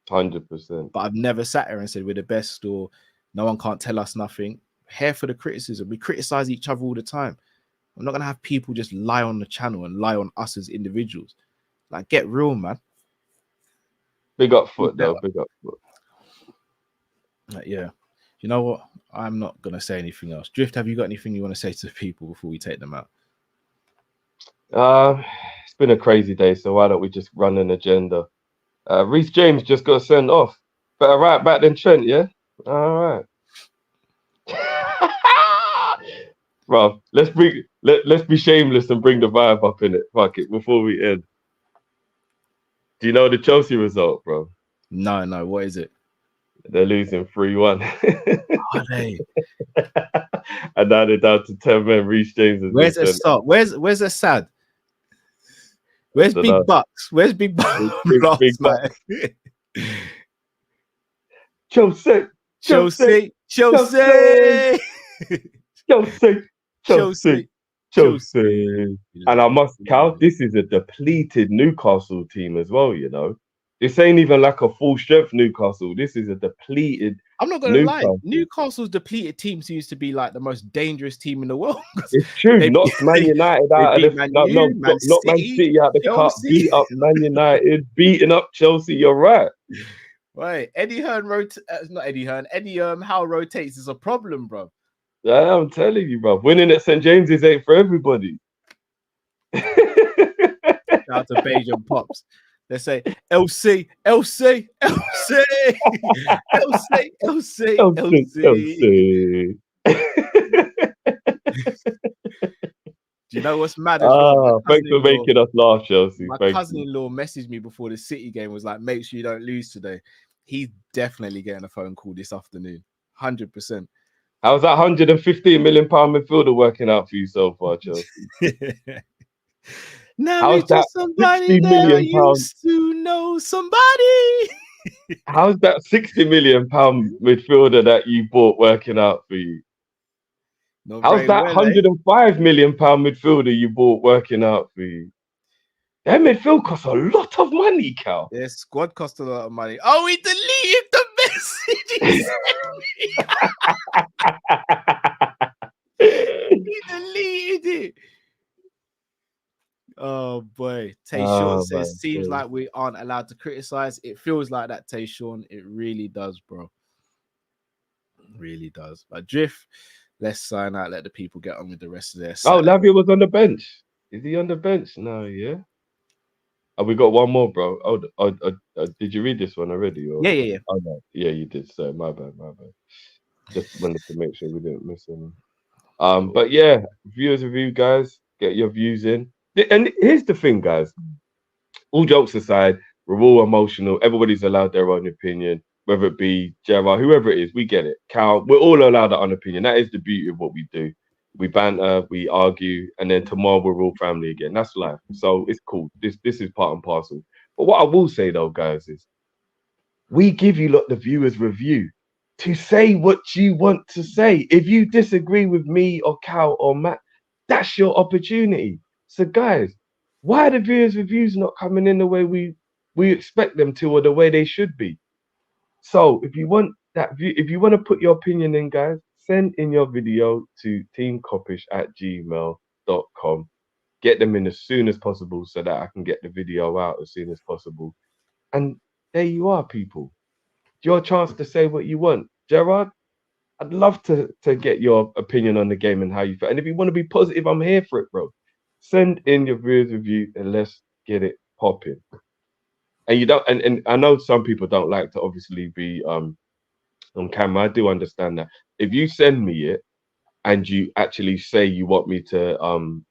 100%.
But I've never sat here and said we're the best or no one can't tell us nothing. Here for the criticism. We criticize each other all the time. I'm not going to have people just lie on the channel and lie on us as individuals. Like, get real, man.
Big up Foot, though. Big up Foot.
Yeah. You know what? I'm not going to say anything else. Drift, have you got anything you want to say to the people before we take them out?
It's been a crazy day, so why don't we just run an agenda? Reece James just got sent off. Better right back than Trent, yeah? All right. Bro, let's be shameless and bring the vibe up in it. Fuck it, before we end. Do you know the Chelsea result, bro?
No, what is it?
They're losing 3-1.
Are they?
And now they're down to 10 men. Reece James is
Where's Assad? Where's Assad? Where's Big Bucks? Where's Big Bucks?
Big Bucks. Chelsea. And I must count, this is a depleted Newcastle team as well, you know. This ain't even like a full strength Newcastle. This is a depleted.
I'm not gonna lie. Newcastle's depleted team seems to be like the most dangerous team in the world.
It's true. Not Man United out of the not Man City out the cup. Beat up Man United, beating up Chelsea. You're right.
Right. Eddie Howe rotates is a problem, bro.
Yeah, I'm telling you, bro. Winning at St. James's ain't for everybody.
Shout out to Bajan Pops. They say LC. Do you know what's mad?
Thanks for making us laugh, Chelsea.
My cousin-in-law messaged me before the City game, was like, make sure you don't lose today. He's definitely getting a phone call this afternoon. 100%.
How's that £115 million midfielder working out for you so far, Chelsea?
Now how's that somebody that used to know somebody?
How's that £60 million midfielder that you bought working out for you? How's that £105 million midfielder you bought working out for you? That midfield costs a lot of money, Cal.
Yeah, squad costs a lot of money. Oh, he deleted the message. He deleted it. Oh boy, Tayshawn says, seems like we aren't allowed to criticize. It feels like that, Tayshawn. It really does, bro. It really does. But Drift, let's sign out. Let the people get on with the rest of their set.
Oh, Lavia was on the bench. Is he on the bench? No, yeah. Oh, we got one more, bro. Did you read this one already? Or?
Yeah.
Oh, no. Yeah, you did. So my bad. Just wanted to make sure we didn't miss any. But yeah, viewers review, guys. Get your views in. And here's the thing, guys. All jokes aside, we're all emotional. Everybody's allowed their own opinion, whether it be Gerard, whoever it is. We get it. Cal, we're all allowed our own opinion. That is the beauty of what we do. We banter, we argue, and then tomorrow we're all family again. That's life. So it's cool. This is part and parcel. But what I will say though, guys, is we give you the viewers review to say what you want to say. If you disagree with me or Cal or Matt, that's your opportunity. So guys, why are the viewers reviews not coming in the way we expect them to, or the way they should be? So if you want that view, if you want to put your opinion in, guys, send in your video to teamkopish@gmail.com. Get them in as soon as possible so that I can get the video out as soon as possible. And there you are, people. It's your chance to say what you want. Gerard, I'd love to get your opinion on the game and how you feel. And if you want to be positive, I'm here for it, bro. Send in your viewers review and let's get it popping. And you don't, and I know some people don't like to obviously be on camera. I do understand that. If you send me it and you actually say you want me to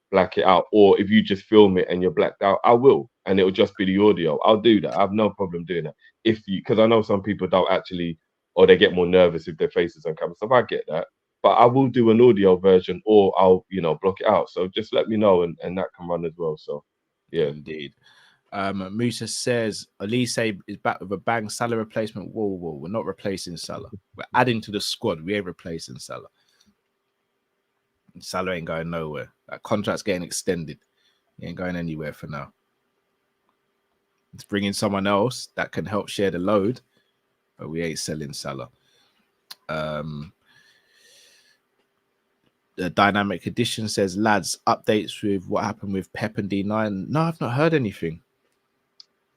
black it out, or if you just film it and you're blacked out, I will, and it'll just be the audio. I'll do that. I have no problem doing that. Because I know some people don't actually, or they get more nervous if their face is on camera. So I get that. But I will do an audio version, or I'll, block it out. So just let me know, and that can run as well. So, yeah.
Indeed. Musa says, Elise is back with a bang. Salah replacement. Whoa. We're not replacing Salah. We're adding to the squad. We ain't replacing Salah. Salah ain't going nowhere. That contract's getting extended. He ain't going anywhere for now. It's bringing someone else that can help share the load, but we ain't selling Salah. The Dynamic Edition says, lads, updates with what happened with Pep and D9. No, I've not heard anything.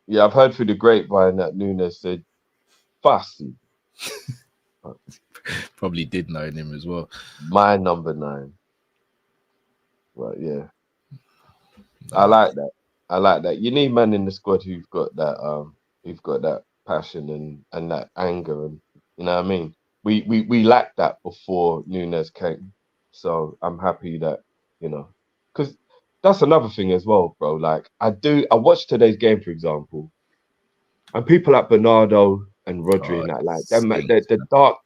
Yeah, I've heard through the grapevine that Nunez said, fussy.
Probably did know him as well.
My number 9. Right, yeah. I like that. I like that. You need man in the squad who've got that passion and that anger, and you know what I mean. We lacked that before Nunez came, so I'm happy that because that's another thing as well, bro. Like I watched today's game, for example, and people like Bernardo and Rodri and that, like them,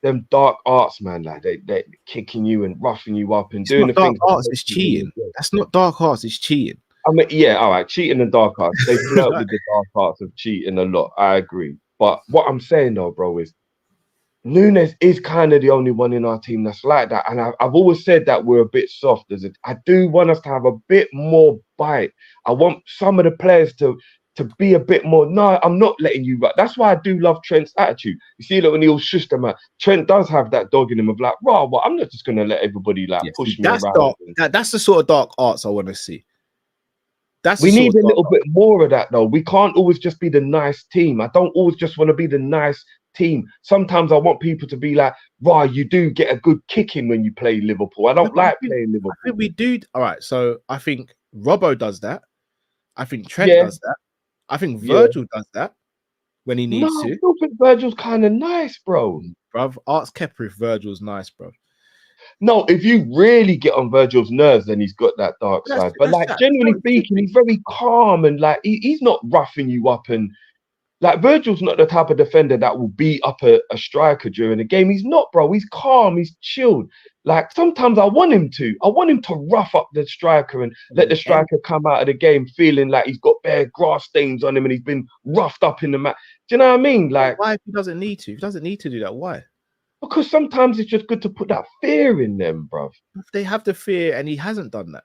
them dark arts, man, like they kicking you and roughing you up and
It's
doing
not
the
dark
things.
arts, it's cheating. That's not dark arts, it's cheating.
I mean, yeah, all right, cheating and dark arts. They flirt with the dark arts of cheating a lot. I agree. But what I'm saying though, bro, is Nunez is kind of the only one in our team that's like that. And I've always said that we're a bit soft. I do want us to have a bit more bite. I want some of the players to be a bit more. No, I'm not letting you. That's why I do love Trent's attitude. You see, like when he'll shush them out, Trent does have that dog in him of like, well, I'm not just going to let everybody like push me around.
Dark, that's the sort of dark arts I want to see.
We need a little bit more of that, though. We can't always just be the nice team. I don't always just want to be the nice team. Sometimes I want people to be like, right, you do get a good kicking when you play Liverpool. I don't playing Liverpool.
I think we do. All right, so I think Robbo does that. I think Trent does that. I think Virgil does that when he needs to.
I don't think Virgil's kind of nice, bro.
Bruv, Arts Kepper if Virgil's nice, bro.
No, if you really get on Virgil's nerves, then he's got that dark side. But like generally speaking, he's very calm and like he's not roughing you up. And like Virgil's not the type of defender that will beat up a striker during a game. He's not, bro. He's calm. He's chilled. Like sometimes I want him to rough up the striker and let the striker come out of the game feeling like he's got bare grass stains on him and he's been roughed up in the match. Do you know what I mean? Like,
why if he doesn't need to? If he doesn't need to do that, why?
Because sometimes it's just good to put that fear in them, bruv.
They have the fear, and he hasn't done that.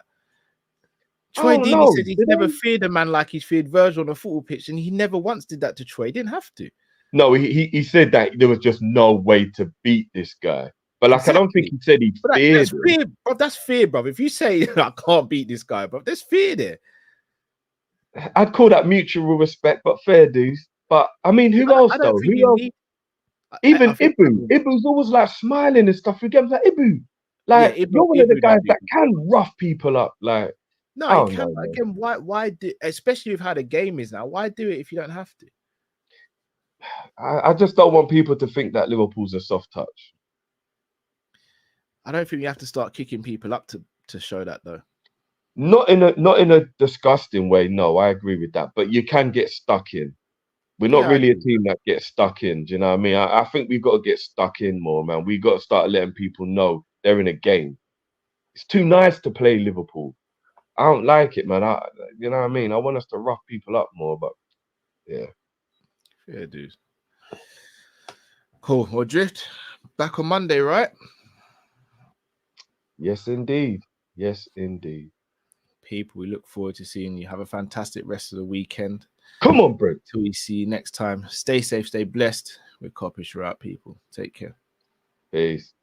Troy Deeney said he's never feared a man like he's feared Virgil on a football pitch, and he never once did that to Troy. He didn't have to.
No, he said that there was just no way to beat this guy. But like, I don't think he said he feared him.
Fear, bro. That's fear, bro. If you say I can't beat this guy, bro, there's fear there.
I'd call that mutual respect, but fair dues. But I mean, who else though? Who else? Even Ibu's always like smiling and stuff. We get like Ibu, like you're one of the guys that can rough people up. Like
no, you can't. Again, why do? Especially with how the game is now. Why do it if you don't have to?
I just don't want people to think that Liverpool's a soft touch.
I don't think you have to start kicking people up to show that though.
Not in a disgusting way. No, I agree with that. But you can get stuck in. We're not really a team that gets stuck in. Do you know what I mean? I think we've got to get stuck in more, man. We've got to start letting people know they're in a game. It's too nice to play Liverpool. I don't like it, man. You know what I mean? I want us to rough people up more, but yeah.
Yeah, dude. Cool. Well, Drift, back on Monday, right?
Yes, indeed. Yes, indeed.
People, we look forward to seeing you. Have a fantastic rest of the weekend.
Come on, bro.
Till we see you next time. Stay safe, stay blessed. We're Kopish, right, people. Take care.
Peace.